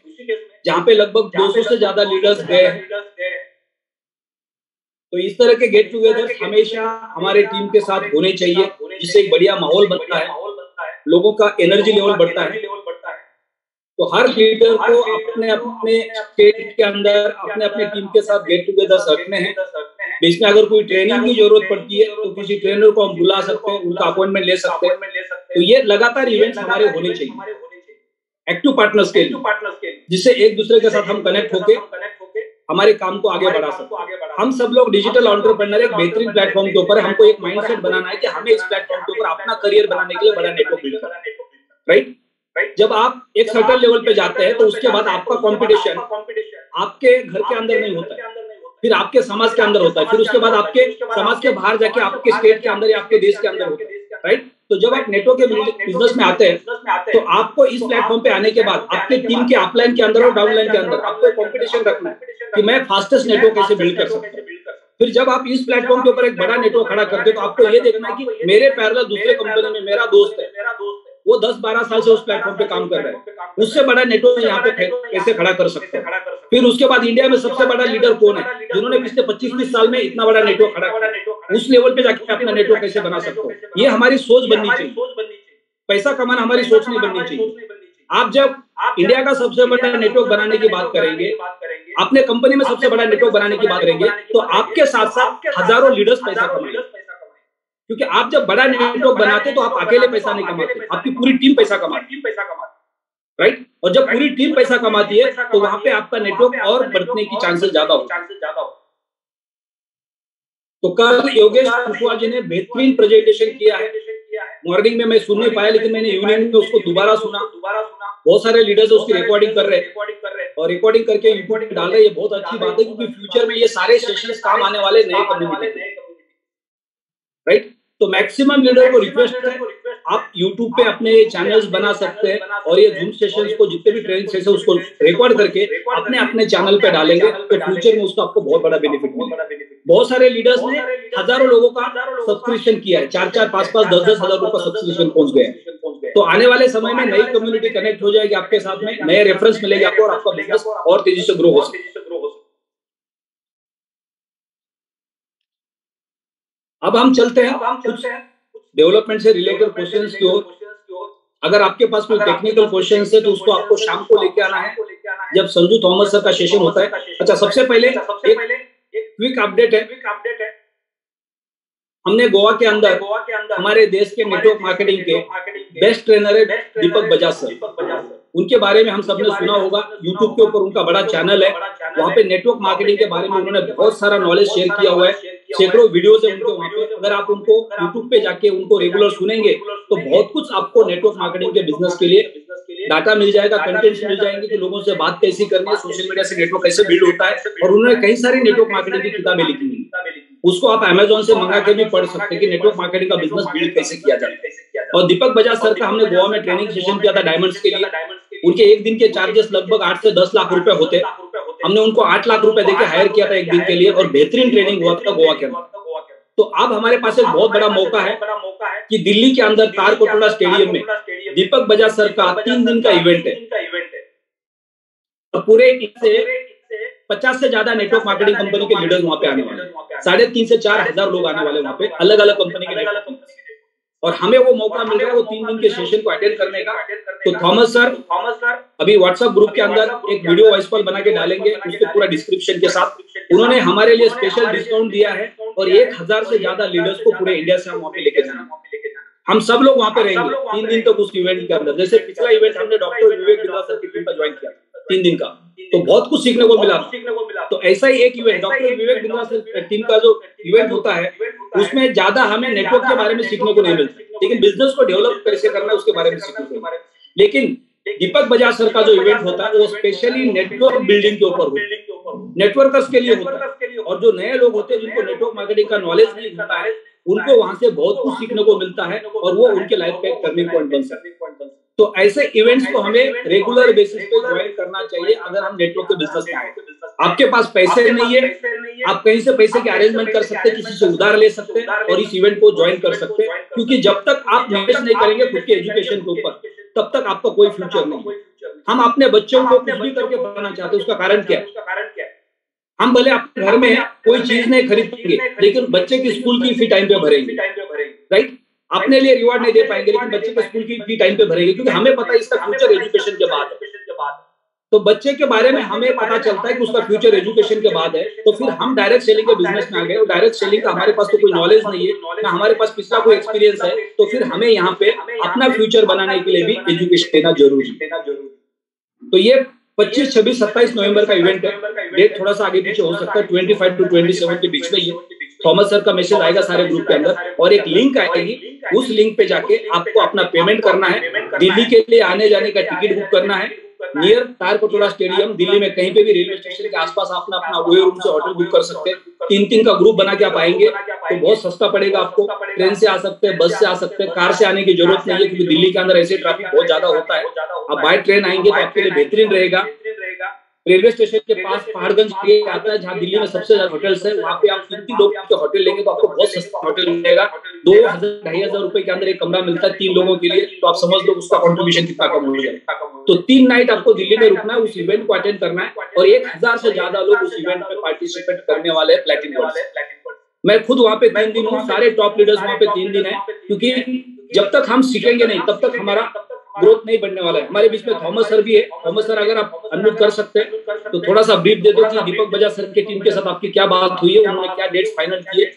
जहाँ पे लगभग 200 से ज्यादा लीडर्स गए हैं। तो इस तरह के गेट टुगेदर हमेशा हमारे टीम के साथ होने चाहिए, जिससे एक बढ़िया माहौल बनता है, लोगों का एनर्जी लेवल बढ़ता है। तो हर लीडर को अपने अपने स्टेट के अंदर अपने अपने टीम के साथ गेट टुगेदर रखने हैं। बीच में अगर कोई ट्रेनिंग की जरूरत पड़ती है तो किसी ट्रेनर को हम बुला सकते हैं, उनका अपॉइंटमेंट ले सकते हैं। तो ये लगातार इवेंट्स हमारे होने चाहिए एक्टिव पार्टनर्स के लिए, जिससे एक दूसरे के साथ हम कनेक्ट होके हमारे काम को आगे बढ़ा सकते हैं। हम सब लोग डिजिटल एंटरप्रेन्योर एक बेहतरीन प्लेटफॉर्म के ऊपर, हमको एक माइंडसेट बनाना है कि हमें इस प्लेटफॉर्म के ऊपर अपना करियर बनाने के लिए बड़ा नेटवर्क बिल्ड करना है, राइट। जब आप एक सर्टेन लेवल पे जाते हैं तो उसके बाद आपका कंपटीशन आपके घर के अंदर नहीं होता है, फिर आपके समाज के अंदर होता है, फिर उसके बाद आपके समाज के बाहर जाके आपके स्टेट के अंदर या आपके देश के अंदर होता है, राइट। तो जब आप नेटवर्क के बिजनेस में आते हैं तो आपको इस प्लेटफॉर्म पे आने के बाद आपके टीम के अपलाइन के अंदर और डाउनलाइन के अंदर आपको कंपटीशन रखना है कि मैं फास्टेस्ट नेटवर्क कैसे बिल्ड कर सकता हूँ। फिर जब आप इस प्लेटफॉर्म के ऊपर एक बड़ा नेटवर्क खड़ा करते हैं तो आपको ये देखना है कि मेरे पैरेलल दूसरे कंपनी में मेरा दोस्त है, वो 10-12 साल से उस प्लेटफॉर्म पे काम कर रहा है, उससे बड़ा नेटवर्क यहाँ पे कैसे खड़ा कर सकते हैं। फिर उसके बाद इंडिया में सबसे बड़ा लीडर कौन है जिन्होंने पिछले 25-30 साल में इतना बड़ा नेटवर्क खड़ा किया, उस लेवल पे जाके अपना नेटवर्क कैसे बना सकते हो। ये हमारी सोच बननी चाहिए, पैसा कमाना हमारी सोच नहीं बननी चाहिए। आप जब इंडिया का सबसे बड़ा नेटवर्क बनाने की बात करेंगे, अपने कंपनी में सबसे बड़ा नेटवर्क बनाने की बात करेंगे, तो आपके साथ साथ हजारों लीडर्स पैसा कमाएंगे, क्योंकि आप जब बड़ा नेटवर्क बनाते तो आप अकेले पैसा नहीं कमाते, आपकी पूरी टीम पैसा कमाती, राइट। और जब पूरी टीम पैसा कमाती है तो वहां पे आपका नेटवर्क और बढ़ने की चांसेस ज्यादा हो। तो कल योगेश कुशवाहा जी ने बेहतरीन प्रेजेंटेशन किया है, मॉर्निंग में मैं सुन नहीं पाया, लेकिन मैंने इवनिंग में उसको दोबारा सुना। बहुत सारे लीडर्स उसकी रिकॉर्डिंग कर रहे हैं और रिकॉर्डिंग करके यूट्यूब पे डाल रहे हैं। ये बहुत अच्छी बात है, क्योंकि फ्यूचर में ये सारे सेशंस काम आने वाले नए कम्युनिटी, राइट। तो मैक्सिमम लीडर को रिक्वेस्ट है, आप यूट्यूब पे अपने चैनल्स बना सकते हैं और ये जूम सेशंस को, जितने भी ट्रेनिंग सेशन उसको रिकॉर्ड करके अपने अपने चैनल पे डालेंगे, तो फ्यूचर में उसका आपको बहुत बड़ा बेनिफिट मिलेगा। बहुत सारे लीडर्स ने हजारों लोगों का सब्सक्रिप्शन किया है, 4-4, 5-5, 10-10 हजार रुपए सब्सक्रिप्शन पहुंच गए। तो आने वाले समय में नई कम्युनिटी कनेक्ट हो जाएगी आपके साथ में, नए रेफरेंस मिलेंगे आपको और आपका बिजनेस और तेजी से ग्रो हो सकता है। अब हम चलते हैं कुछ डेवलपमेंट से रिलेटेड क्वेश्चंस की ओर। अगर आपके पास कोई टेक्निकल क्वेश्चंस है तो उसको आपको शाम को लेके आना है, जब संजू थॉमस सर का सेशन होता है। अच्छा, सबसे पहले एक क्विक अपडेट है। हमने गोवा के अंदर हमारे देश के नेटवर्क मार्केटिंग के बेस्ट ट्रेनर है दीपक बजाज सर। उनके बारे में हम सबने सुना होगा, यूट्यूब के ऊपर उनका बड़ा चैनल है। वहाँ पे नेटवर्क मार्केटिंग के बारे में उन्होंने बहुत सारा नॉलेज शेयर किया हुआ है, सैकड़ों वीडियोस है उनके वहाँ पे। अगर आप उनको यूट्यूब पे जाके उनको रेगुलर सुनेंगे तो बहुत कुछ आपको नेटवर्क मार्केटिंग के बिजनेस के लिए डाटा मिल जाएगा, कंटेंट्स मिल जाएंगे कि लोगों से बात कैसी करनी है, सोशल मीडिया से नेटवर्क कैसे बिल्ड होता है। और उन्होंने कई सारी नेटवर्क मार्केटिंग की किताबें लिखी हैं, उसको आप अमेजोन से मंगा के भी पढ़ सकते हैं कि नेटवर्क मार्केटिंग का बिजनेस बिल्ड कैसे किया जाता है। और दीपक बजाज सर का हमने गोवा में ट्रेनिंग सेशन किया था डायमंड्स के लिए। उनके एक दिन के चार्जेस लगभग 8 से 10 लाख रुपए होते। हमने उनको 8 लाख रुपए देके हायर किया था एक दिन के लिए और बेहतरीन ट्रेनिंग हुआ था गोवा के अंदर। तो अब हमारे पास एक बहुत बड़ा मौका है कि दिल्ली के अंदर तारकोटोला स्टेडियम में दीपक बजाज सर का 3 दिन का इवेंट है। पूरे से 50 से ज्यादा नेटवर्क मार्केटिंग कंपनी के लीडर्स वहां पे आने वाले हैं। 3,500 से 4,000 लोग आने वाले वहां पे, अलग अलग कंपनी के। और हमें वो मौका मिल रहा है वो 3 दिन के सेशन को अटेंड करने का। तो थॉमस सर अभी व्हाट्सएप ग्रुप के अंदर एक वीडियो वॉइस कॉल बना के डालेंगे उसके पूरा डिस्क्रिप्शन के साथ। उन्होंने हमारे लिए स्पेशल डिस्काउंट दिया है और 1,000 से ज्यादा लीडर्स को पूरे इंडिया से हम वहां पे लेके जाना। हम सब लोग वहां पे रहेंगे 3 दिन तक उस इवेंट के अंदर। जैसे पिछला इवेंट हमने डॉक्टर विवेक बिंद्रा सर की टीम का ज्वाइन किया 3 दिन का, तो बहुत कुछ सीखने को मिला। तो ऐसा ही एक event doctor Vivek Bindra sir team का जो इवेंट होता है उसमें ज्यादा हमें नेटवर्क के बारे में सीखने को नहीं मिलता, लेकिन बिजनेस को डेवलप कैसे करना है उसके बारे में सीखने को मिलता है। लेकिन दीपक बजाज सर का जो इवेंट होता है वो स्पेशली नेटवर्क बिल्डिंग के ऊपर होता है, नेटवर्कर्स के लिए होता है। और जो नए लोग होते हैं जिनको नेटवर्क मार्केटिंग का नॉलेज नहीं होता है उनको वहां से बहुत कुछ सीखने को मिलता है और वो उनके लाइफ का एक टर्निंग पॉइंट बन सकता है। तो ऐसे इवेंट्स को हमें रेगुलर बेसिस पे ज्वाइन करना चाहिए अगर हम नेटवर्क के बिजनेस में आए। आपके पास पैसे नहीं है, आप कहीं से पैसे की अरेंजमेंट कर सकते हैं, किसी से उधार ले सकते हैं और इस इवेंट को ज्वाइन कर सकते हैं। क्योंकि जब तक आप इन्वेस्ट नहीं करेंगे खुद के एजुकेशन के ऊपर तब तक आपका कोई फ्यूचर नहीं है। हम अपने बच्चों को कुछ भी करके पढ़ाना चाहते हैं, उसका कारण क्या है? हम भले अपने घर में कोई चीज नहीं खरीदेंगे लेकिन बच्चे की स्कूल की फी टाइम पे भरेंगे, राइट। अपने लिए रिवॉर्ड नहीं दे पाएंगे लेकिन बच्चे के स्कूल की फी टाइम पे भरेंगे, क्योंकि हमें पता है इसका फ्यूचर एजुकेशन के बाद है। तो बच्चे के बारे में हमें पता चलता है कि उसका फ्यूचर एजुकेशन के बाद है। तो फिर हम डायरेक्ट सेलिंग के बिजनेस में आ गए और डायरेक्ट सेलिंग का हमारे पास तो कोई नॉलेज नहीं है ना हमारे पास पिछला कोई एक्सपीरियंस है। तो फिर हमें यहाँ पे अपना फ्यूचर बनाने के लिए भी एजुकेशन देना जरूरी है। तो ये 25, 26, 27 नवंबर का इवेंट है। डेट थोड़ा सा आगे पीछे हो सकता है, 25 to 27 के बीच में ही। थॉमस सर का मैसेज आएगा सारे ग्रुप के अंदर और एक लिंक आएगी, उस लिंक पे जाके आपको अपना पेमेंट करना है। दिल्ली के लिए आने जाने का टिकट बुक करना है नियर तारकोटोला स्टेडियम दिल्ली में, कहीं पे भी रेलवे स्टेशन के आसपास अपना अपना वो रूम से होटल बुक कर सकते हैं। 3-3 का ग्रुप बना के आप आएंगे तो बहुत सस्ता पड़ेगा आपको। ट्रेन से आ सकते हैं, बस से आ सकते हैं, कार से आने की जरूरत नहीं है क्योंकि दिल्ली के अंदर ऐसे ट्रैफिक बहुत ज्यादा होता है। आप बाय ट्रेन आएंगे तो आपके लिए बेहतरीन रहेगा। रेलवे स्टेशन के पास पहाड़गंज आता है जहाँ दिल्ली में सबसे ज्यादा होटल्स है, वहाँ पे आप 3 लोग के होटल लेंगे तो आपको बहुत सस्ता होटल मिलेगा। 2,000-2,500 रुपए के अंदर एक कमरा मिलता है 3 लोगों के लिए। तो आप समझ लो उसका कॉन्ट्रीब्यूशन कितना कम हो जाएगा। तो 3 नाइट आपको दिल्ली में रुकना है, उस इवेंट को अटेंड करना है और 1,000 से ज्यादा लोग उस इवेंट में पार्टिसिपेट करने वाले हैं प्लैटिनम वर्ल्ड। मैं खुद वहाँ पे 3 दिन हूँ, सारे टॉप लीडर्स वहाँ पे 3 दिन है, क्योंकि जब तक हम सीखेंगे नहीं तब तक हमारा ग्रोथ नहीं बढ़ने वाला है। हमारे बीच में थॉमस सर भी है। थॉमस सर अगर आप अनम्यूट कर सकते हैं तो थोड़ा सा ब्रीफ दे दो कि दीपक बजाज सर की टीम के साथ आपकी क्या बात हुई है, उन्होंने क्या डेट्स फाइनल किए।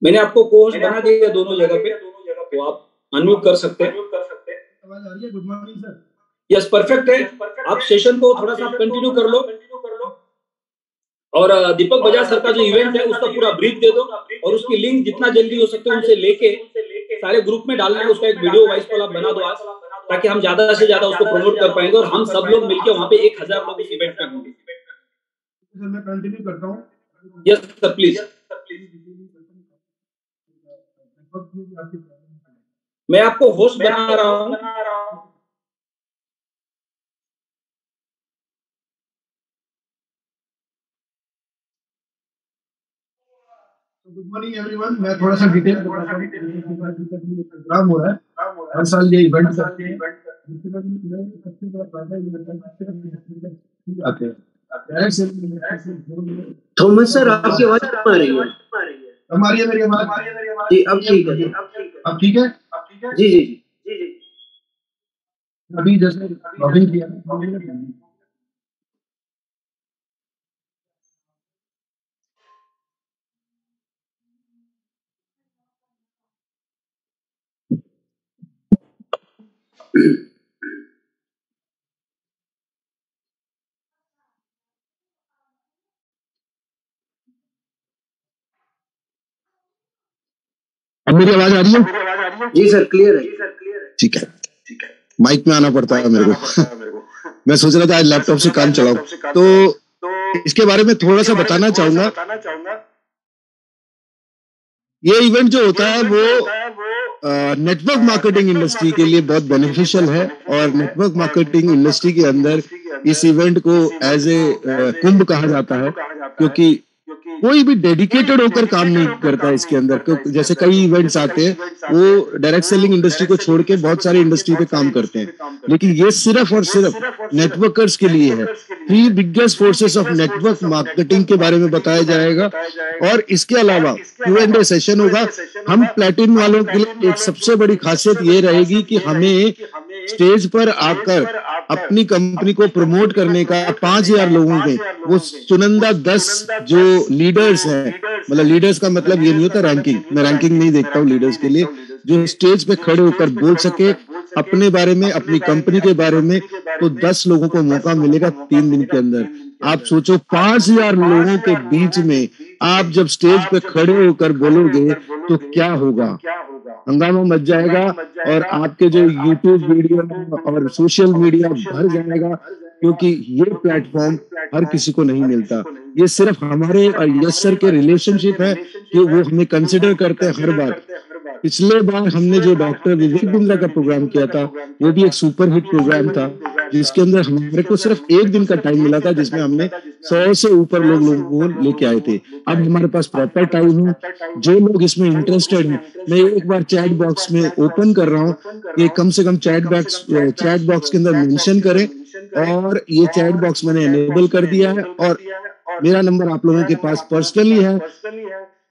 मैंने आपको कोर्स बना दिया दोनों जगह पे, तो आप अनम्यूट कर सकते हैं। Good morning sir. Yes, perfect है। आप सेशन को थोड़ा सा कंटिन्यू कर लो, और दीपक बजाज सर का जो इवेंट है उसका पूरा ब्रीफ दे दो, और उसकी लिंक जितना जल्दी हो सकते उनसे लेके सारे ग्रुप में डालना है। उसका एक वीडियो वॉइस कॉल आप बना दो आज, ताकि हम ज्यादा से ज्यादा उसको प्रमोट कर पाएंगे, और हम सब लोग मिलकर वहां पे 1000 लोग इस इवेंट में होंगे। सर मैं कंटिन्यू करता हूँ। Yes sir, please. मैं आपको होस्ट बना रहा हूँ। Good morning everyone. मैं थोड़ा सा डिटेल प्रोग्राम हो रहा है, हर साल ये इवेंट करते हैं। थॉमस सर आपकी आवाज कम आ रही है। हमारी है मेरी आवाज? जी अब ठीक है। अब ठीक है? जी जी जी। अभी जैसे लॉगिन किया अब मेरी आवाज आ रही है? जी सर, क्लियर है। ठीक है। माइक में आना पड़ता है मेरे को। मैं सोच रहा था आज लैपटॉप से काम चलाऊं, तो इसके बारे में थोड़ा सा बताना चाहूंगा। ये इवेंट जो होता है वो नेटवर्क मार्केटिंग इंडस्ट्री के लिए बहुत बेनिफिशियल है, और नेटवर्क मार्केटिंग इंडस्ट्री के अंदर इस इवेंट को एज ए कुंभ कहा जाता है, क्योंकि कोई भी डेडिकेटेड होकर काम नहीं करता है इसके अंदर। क्योंकि जैसे कई इवेंट्स आते हैं वो डायरेक्ट सेलिंग इंडस्ट्री को छोड़ के बहुत सारी इंडस्ट्री पे काम करते हैं, लेकिन ये सिर्फ और सिर्फ नेटवर्कर्स के लिए है। 3 biggest forces of network marketing के बारे में बताया जाएगा, और इसके अलावा Q&A सेशन होगा। हम प्लेटिनम वालों के लिए एक सबसे बड़ी खासियत ये रहेगी कि हमें स्टेज पर आकर अपनी कंपनी को प्रमोट करने का 5000 लोगों में वो चुनिंदा 10 जो लीडर्स हैं, मतलब लीडर्स का मतलब ये नहीं होता रैंकिंग, मैं रैंकिंग नहीं देखता हूँ लीडर्स के लिए, जो स्टेज पे खड़े होकर बोल सके अपने बारे में, अपनी कंपनी के बारे में, तो 10 लोगों को मौका मिलेगा 3 दिन के अंदर। आप सोचो 5000 लोगों के बीच में आप जब स्टेज पे खड़े होकर बोलोगे तो क्या होगा, हंगामा मच जाएगा, और आपके जो YouTube वीडियो और सोशल मीडिया भर जाएगा, क्योंकि ये प्लेटफॉर्म हर किसी को नहीं मिलता। ये सिर्फ हमारे और यश सर के रिलेशनशिप है कि वो हमें कंसिडर करते हैं हर बार। पिछले बार हमने जो डॉक्टर विवेक बिंद्रा का प्रोग्राम किया था वो भी एक सुपर हिट प्रोग्राम था, जिसके अंदर हमारे को सिर्फ 1 दिन का टाइम मिला था, जिसमें हमने 100 से ऊपर लोगों को लेके आए थे। अब हमारे पास प्रॉपर टाइम है। जो लोग इसमें इंटरेस्टेड हैं, मैं एक बार चैट बॉक्स में ओपन कर रहा हूँ कि कम से कम चैट बॉक्स के अंदर मेंशन करें, और ये चैट बॉक्स मैंने एनेबल कर दिया है, और मेरा नंबर आप लोगों के पास पर्सनली है।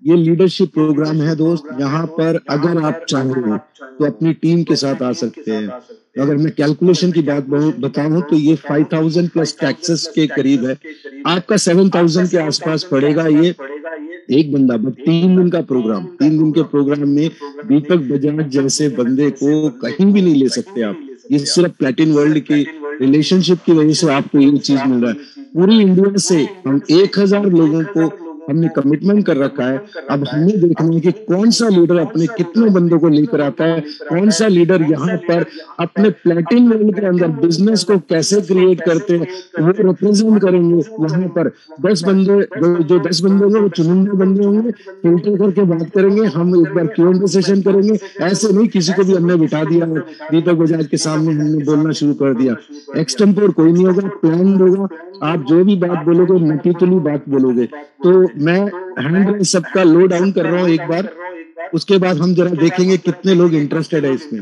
ये लीडरशिप प्रोग्राम है दोस्त, यहाँ पर अगर आप चाहें तो अपनी टीम के साथ आ सकते हैं। अगर मैं कैलकुलेशन की बात बताऊं तो ये 5000 प्लस टैक्सेस के करीब है, आपका 7000 के आसपास पड़ेगा ये एक बंदा। बट 3 दिन का प्रोग्राम, 3 दिन के प्रोग्राम में दीपक बजाज जैसे बंदे को कहीं भी नहीं ले सकते आप। ये सिर्फ प्लेटिन वर्ल्ड की रिलेशनशिप की वजह से आपको ये चीज मिल रहा है। पूरी इंडिया से हम 1000 लोगों को हमने कमिटमेंट कर रखा है। अब हमें देखना है कि कौन सा लीडर अपने कितने बंदों को लेकर आता है, कौन सा लीडर यहाँ पर अपने प्लेटिन वर्ल्ड के अंदर बिजनेस को कैसे क्रिएट करते हैं, वो रिप्रेजेंट करेंगे। वहां पर 10 बंदे, जो 10 बंदे होंगे वो चुनिंदा बंदे होंगे, फिल्टर करके बात करेंगे। हम एक बार Q&A सेशन करेंगे, ऐसे नहीं किसी को भी हमने बिठा दिया है दीपक बजाज के सामने हमने बोलना शुरू कर दिया। एक्सटेम्पोर कोई नहीं होगा, प्लान होगा। आप जो भी बात बोलोगे नतीजली बात बोलोगे। तो मैं हैंड रेस सबका लो डाउन कर रहा हूँ एक बार, उसके बाद हम जरा देखेंगे कितने लोग इंटरेस्टेड है इसमें।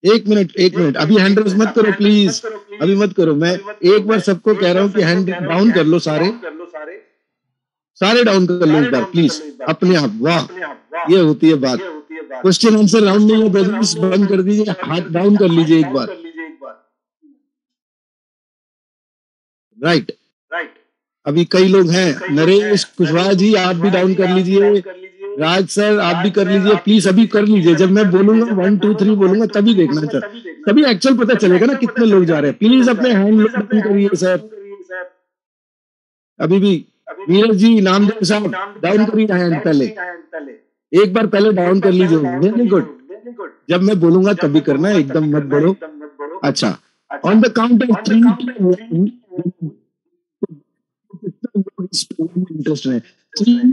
एक मिनट, अभी हैंड रेस मत करो प्लीज, अभी मत करो। मैं एक बार सबको कह रहा हूँ कि हैंड डाउन कर लो, सारे डाउन कर लो एक बार प्लीज अपने आप। वाह, ये होती है बात। क्वेश्चन आंसर राउंड नहीं है ब्रदर्स, बंद कर दीजिए, हाथ डाउन कर लीजिए एक बार। राइट, अभी कई लोग हैं, नरेश कुशवाहा जी आप भी डाउन कर लीजिए, राज सर आप भी कर लीजिए, प्लीज अभी कर लीजिए। जब मैं बोलूंगा 1 2 3 बोलूंगा तभी देखना सर, तभी एक्चुअल पता चलेगा ना कितने लोग जा रहे हैं। प्लीज अपने हैंड लोग डाउन करिए सर। अभी भी नीरज जी, नामदेव साहब डाउन करिए हैंड पहले, एक बार पहले डाउन कर लीजिए। वेरी गुड, जब मैं बोलूंगा तभी करना, एकदम मत बोलो। अच्छा, on the count of 3 interest है, 3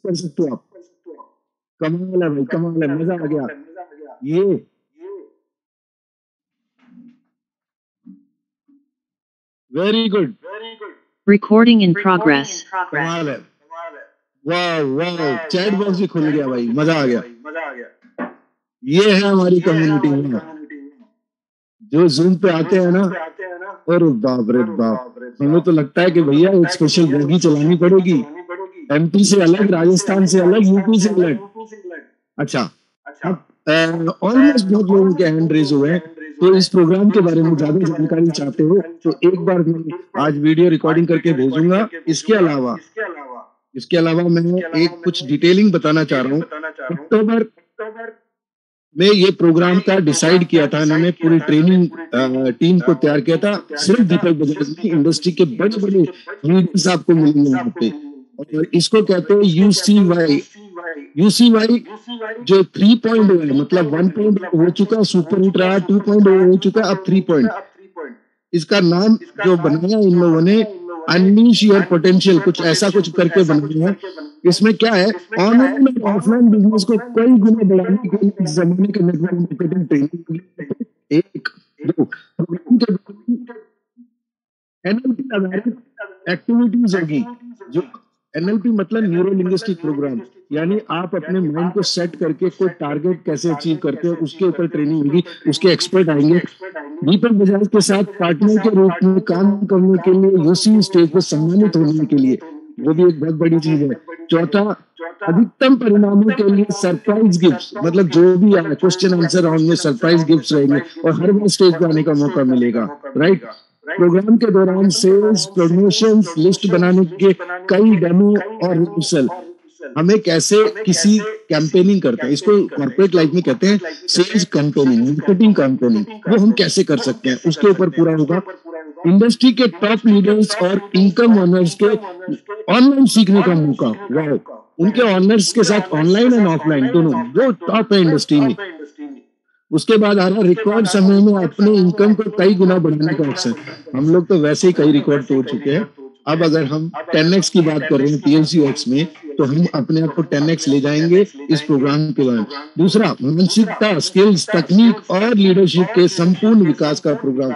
कर सकते हो आप। कमाल है भाई, कमाल है, मजा आ गया। ये very good, Recording in progress. कमाल है, वाह वाह, चैट बॉक्स भी खुल गया भाई, मजा आ गया। ये है हमारी कम्युनिटी में जो जूम पे आते हैं ना, और बाप रे बाप, हमें तो लगता है कि भैया एक स्पेशल बोगी चलानी पड़ेगी, एमपी से अलग, राजस्थान से अलग, यूपी से अलग। अच्छा, अब ऑलमोस्ट बहुत लोगों के हैंड रेज हुए हैं, तो इस प्रोग्राम के बारे में ज्यादा जानकारी चाहते हो तो एक बार मैं आज वीडियो रिकॉर्डिंग करके भेजूंगा। इसके अलावा मैं एक कुछ डिटेलिंग बताना चाह रहा हूँ। अक्टूबर में ये प्रोग्राम का डिसाइड किया था इन्होंने, पूरी ट्रेनिंग टीम को तैयार किया था। सिर्फ दीपक बजाज नहीं, इंडस्ट्री के बड़े बड़े लीडर्स आपको मिलेंगे यहाँ पे, और इसको कहते हैं यूसीवाई। जो 3.0 है, मतलब 1.0 हो चुका, सुपर हिट रहा, 2.0 हो चुका, अब 3. इसका नाम जो बनाया इन लोगों ने, अनलीश योर पोटेंशियल, कुछ ऐसा कुछ करके बनाया है। इसमें क्या है, ऑनलाइन और ऑफलाइन बिजनेस को कई गुना बढ़ाने के लिए इस जमाने के नेटवर्क मार्केटिंग ट्रेनिंग, एक दो प्रोग्राम के एनएलपी आधारित एक्टिविटीज होगी। जो एनएलपी मतलब न्यूरो लिंग्विस्टिक प्रोग्राम, यानी आप अपने माइंड को सेट करके कोई टारगेट कैसे अचीव करते हो उसके ऊपर ट्रेनिंग होगी, उसके एक्सपर्ट आएंगे। दीपक बजाज के साथ पार्टनर के रूप में काम करने के लिए, यूसी स्टेज पर सम्मानित होने के लिए, वो भी एक बहुत बड़ी चीज है। चौथा, अधिकतम परिणामों के लिए सरप्राइज गिफ्ट्स, मतलब जो भी आए क्वेश्चन आंसर राउंड में सरप्राइज गिफ्ट्स रहेंगे और हर बार स्टेज पर आने का मौका मिलेगा, राइट। प्रोग्राम के दौरान सेल्स, प्रमोशन, लिस्ट बनाने के कई डेमो और रिहर्सल, हमें कैसे किसी कैंपेनिंग करते हैं, इसको कॉर्पोरेट लाइफ में कहते हैं सेल्स कैंपेनिंग, मार्केटिंग कैंपेनिंग, वो हम कैसे कर सकते हैं उसके ऊपर पूरा होगा। इंडस्ट्री के टॉप लीडर्स और इनकम अर्नर्स के ऑनलाइन सीखने का मौका, वाह, उनके ऑनर्स के साथ ऑनलाइन एंड ऑफलाइन दोनों, जो टॉप है इंडस्ट्री में। उसके बाद आ रहा रिकॉर्ड समय में अपने इनकम को कई गुना बढ़ाने का अवसर। हम लोग तो वैसे ही कई रिकॉर्ड तोड़ चुके हैं, अब अगर हम 10x की बात कर रहे हैं PMCX में, तो हम अपने आप को 10x ले जाएंगे इस प्रोग्राम के दौरान। दूसरा, मानसिकता, स्किल्स, तकनीक और लीडरशिप के संपूर्ण विकास का प्रोग्राम।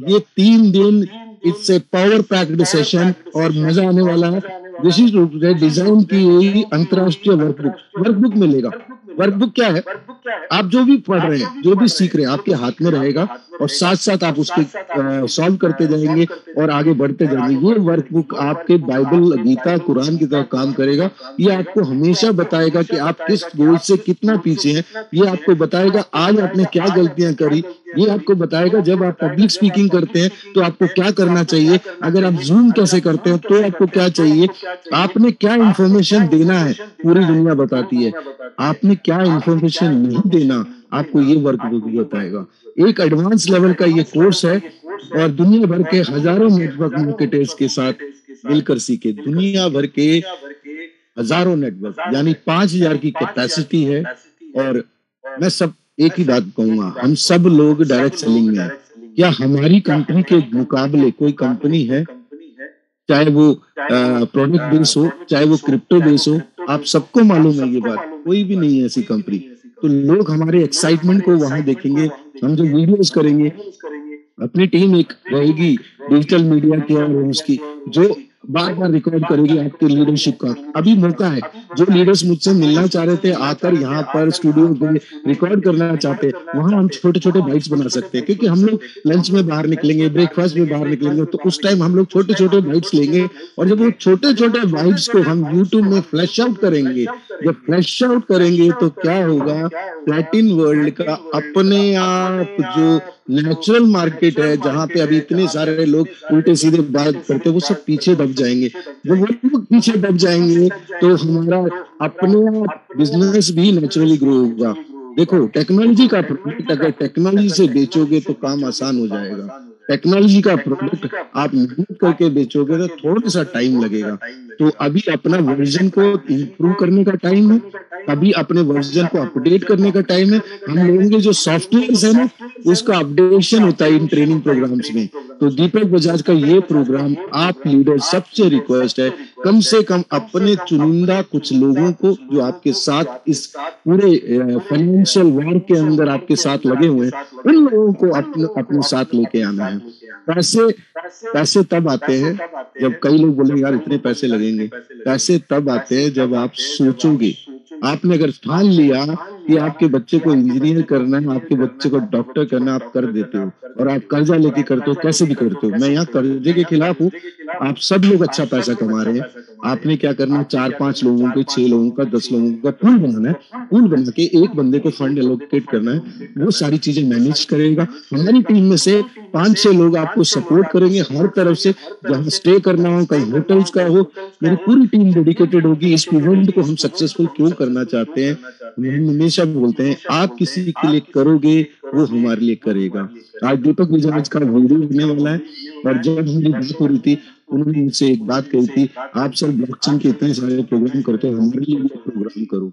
ये 3 दिन, it's a power packed session और मजा आने वाला है। विशिष्ट रूप से डिजाइन की हुई अंतरराष्ट्रीय वर्कबुक मिलेगा। वर्कबुक क्या है, आप जो भी पढ़ रहे हैं, जो भी सीख रहे हैं, आपके हाथ में रहेगा और साथ साथ आप उसको सॉल्व करते जाएंगे और आगे बढ़ते जाएंगे। ये वर्कबुक आपके बाइबल, गीता, कुरान की तरह काम करेगा। ये आपको हमेशा बताएगा कि आप किस गोल से कितना पीछे हैं। ये आपको बताएगा आज आपने क्या गलतियां करी। ये आपको बताएगा जब आप पब्लिक स्पीकिंग करते हैं तो आपको क्या करना चाहिए, अगर आप जूम कैसे करते हो तो आपको क्या चाहिए, आपने क्या इंफॉर्मेशन देना है, पूरी दुनिया बताती है। आपने क्या इंफॉर्मेशन नहीं देना, आपको ये वर्कबुक भी बताएगा। एक एडवांस लेवल का ये कोर्स है और दुनिया भर के हजारों नेटवर्क मार्केटर्स के साथ मिलकर सीखे। दुनिया भर के हजारों नेटवर्क, यानी 5000 की कैपेसिटी है। और मैं सब एक ही बात कहूंगा, हम सब लोग डायरेक्ट सेलिंग में हैं। क्या हमारी कंपनी के मुकाबले कोई कंपनी है, चाहे वो प्रोडक्ट बेस हो, चाहे वो क्रिप्टो बेस हो, आप सबको मालूम है ये बात, कोई भी नहीं है ऐसी कंपनी। तो लोग हमारे एक्साइटमेंट को वहां देखेंगे। हम जो वीडियोस करेंगे, अपनी टीम एक रहेगी डिजिटल मीडिया की और उसकी, जो बार बार रिकॉर्ड करेगी आपके लीडरशिप का। अभी मौका है, जो लीडर्स मुझसे मिलना चाह रहे थे, आकर यहाँ पर स्टूडियो में रिकॉर्ड करना चाहते हैं, वहां हम छोटे छोटे बाइट्स बना सकते हैं। क्योंकि हम लोग लंच में बाहर निकलेंगे, ब्रेकफास्ट में बाहर निकलेंगे, तो उस टाइम हम लोग छोटे छोटे बाइट्स लेंगे और जब वो छोटे छोटे बाइट्स को हम यूट्यूब में फ्लैश आउट करेंगे, जब फ्लैश आउट करेंगे तो क्या होगा, प्लैटिन वर्ल्ड का अपने आप जो नेचुरल मार्केट है जहाँ पे अभी इतने सारे लोग उल्टे सीधे बात करते हैं, वो सब पीछे दब जाएंगे। जब वो लोग पीछे दब जाएंगे तो हमारा अपने बिजनेस भी नेचुरली ग्रो होगा। देखो, टेक्नोलॉजी का प्रोडक्ट अगर टेक्नोलॉजी से बेचोगे तो काम आसान हो जाएगा। टेक्नोलॉजी का प्रोडक्ट आप मेहनत करके बेचोगे तो थोड़ा सा टाइम लगेगा। तो अभी अपना वर्जन को इम्प्रूव करने का टाइम है, अभी अपने वर्जन को अपडेट करने का टाइम है। हम लोगों के जो सॉफ्टवेयर है ना, उसका अपडेशन होता है इन ट्रेनिंग प्रोग्राम्स में। तो दीपक बजाज का ये प्रोग्राम आप लीडर सबसे रिक्वेस्ट है, कम से कम अपने चुनिंदा कुछ लोगों को जो आपके साथ इस पूरे फाइनेंशियल वॉर के अंदर आपके साथ लगे हुए हैं, उन लोगों को अपने साथ लेके आना है। पैसे पैसे तब आते हैं जब कई लोग बोलेंगे यार इतने पैसे लगेंगे। पैसे तब आते हैं जब आप सोचोगे। आपने अगर ठान लिया कि आपके बच्चे को इंजीनियर करना है, आपके बच्चे को डॉक्टर करना है, आप कर देते हो। और आप कर्जा लेके करते हो, कैसे भी करते हो। मैं यहाँ कर्जे के खिलाफ हूँ। आप सब लोग अच्छा पैसा कमा रहे हैं। आपने क्या करना है, 4-5 लोगों के, 6 लोगों का, 10 लोगों का पूल बनाना है। पूल बना के एक बंदे को फंड एलोकेट करना है, वो सारी चीजें मैनेज करेगा। हमारी टीम में से 5-6 लोग आपको सपोर्ट करेंगे हर तरफ से। जहाँ स्टे करना हो, कहीं होटल्स का हो, मेरी पूरी टीम डेडिकेटेड होगी। इस इवेंट को हम सक्सेसफुल क्यों करना चाहते हैं, हम हमेशा बोलते हैं आप किसी के लिए करोगे वो हमारे लिए करेगा। आज दीपक बजाज का वीडियो होने वाला है, और जब हमारी बात हो रही थी उन्होंने मुझसे एक बात कही थी, आप सर ब्लॉकचेन के इतने सारे प्रोग्राम करते हो, हमारे लिए भी प्रोग्राम करो।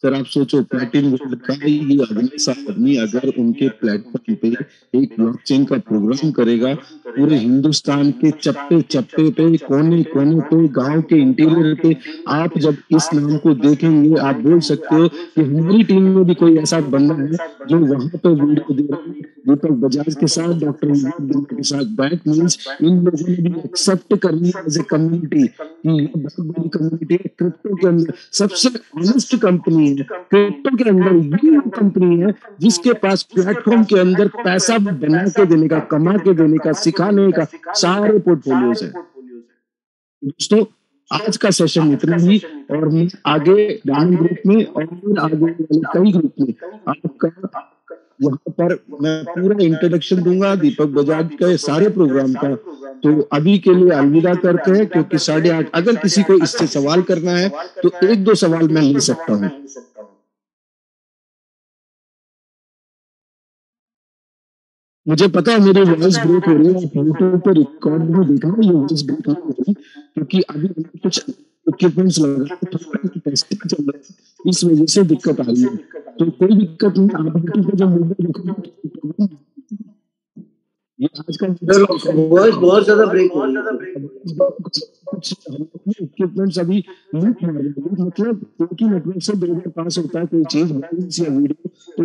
सर आप सोचो, प्लेटिन गोल्ड का ये आदमी अगर उनके प्लेटफॉर्म पे एक ब्लॉकचेन का प्रोग्राम करेगा, पूरे हिंदुस्तान के चप्पे चप्पे पे, कोने कोने पे, गांव के इंटीरियर पे, आप जब इस नाम को देखेंगे आप बोल सकते हो कि हमारी टीम में भी कोई ऐसा बंदा है जो वहां पे वीडियो दे रहा है दीपक बजाज के साथ, डॉक्टर के साथ। बैक मीन्स इन लोगों ने भी एक्सेप्ट कर लिया एज ए कम्युनिटी कि ये बहुत बड़ी कम्युनिटी है। क्रिप्टो के अंदर सबसे ऑनेस्ट कंपनी है, क्रिप्टो के अंदर ये कंपनी है जिसके पास प्लेटफॉर्म के अंदर पैसा बना के देने का, कमा के देने का, सिखाने का सारे पोर्टफोलियोज है। दोस्तों आज का सेशन इतना ही, और मैं आगे डायमंड ग्रुप में और आगे वाले कई ग्रुप में आपका यहाँ पर मैं पूरा इंट्रोडक्शन दूंगा दीपक बजाज के सारे प्रोग्राम का। तो अभी के लिए अलविदा करते हैं, क्योंकि 8:30, अगर किसी को इससे सवाल करना है तो 1-2 सवाल मैं ले सकता हूँ। मुझे पता है मेरी वॉइस ब्रेक हो रही है, आप यूट्यूब पे रिकॉर्ड में देखना, ये वॉइस ब्रेक नहीं हो रही क्योंकि अभी कुछ इक्विपमेंट्स लगा टेस्टिंग चल रहा है, इस वजह से दिक्कत आ रही है। तो कोई दिक्कत नहीं, आप यूट्यूब पे जब वीडियो देखोगे, ये आज का वॉइस बहुत ज्यादा ब्रेक हो रही है। इक्विपमेंट्स अभी लूप मार रहे हैं, मतलब क्योंकि नेटवर्क से 2 बार पास होता है कोई चीज या वीडियो, तो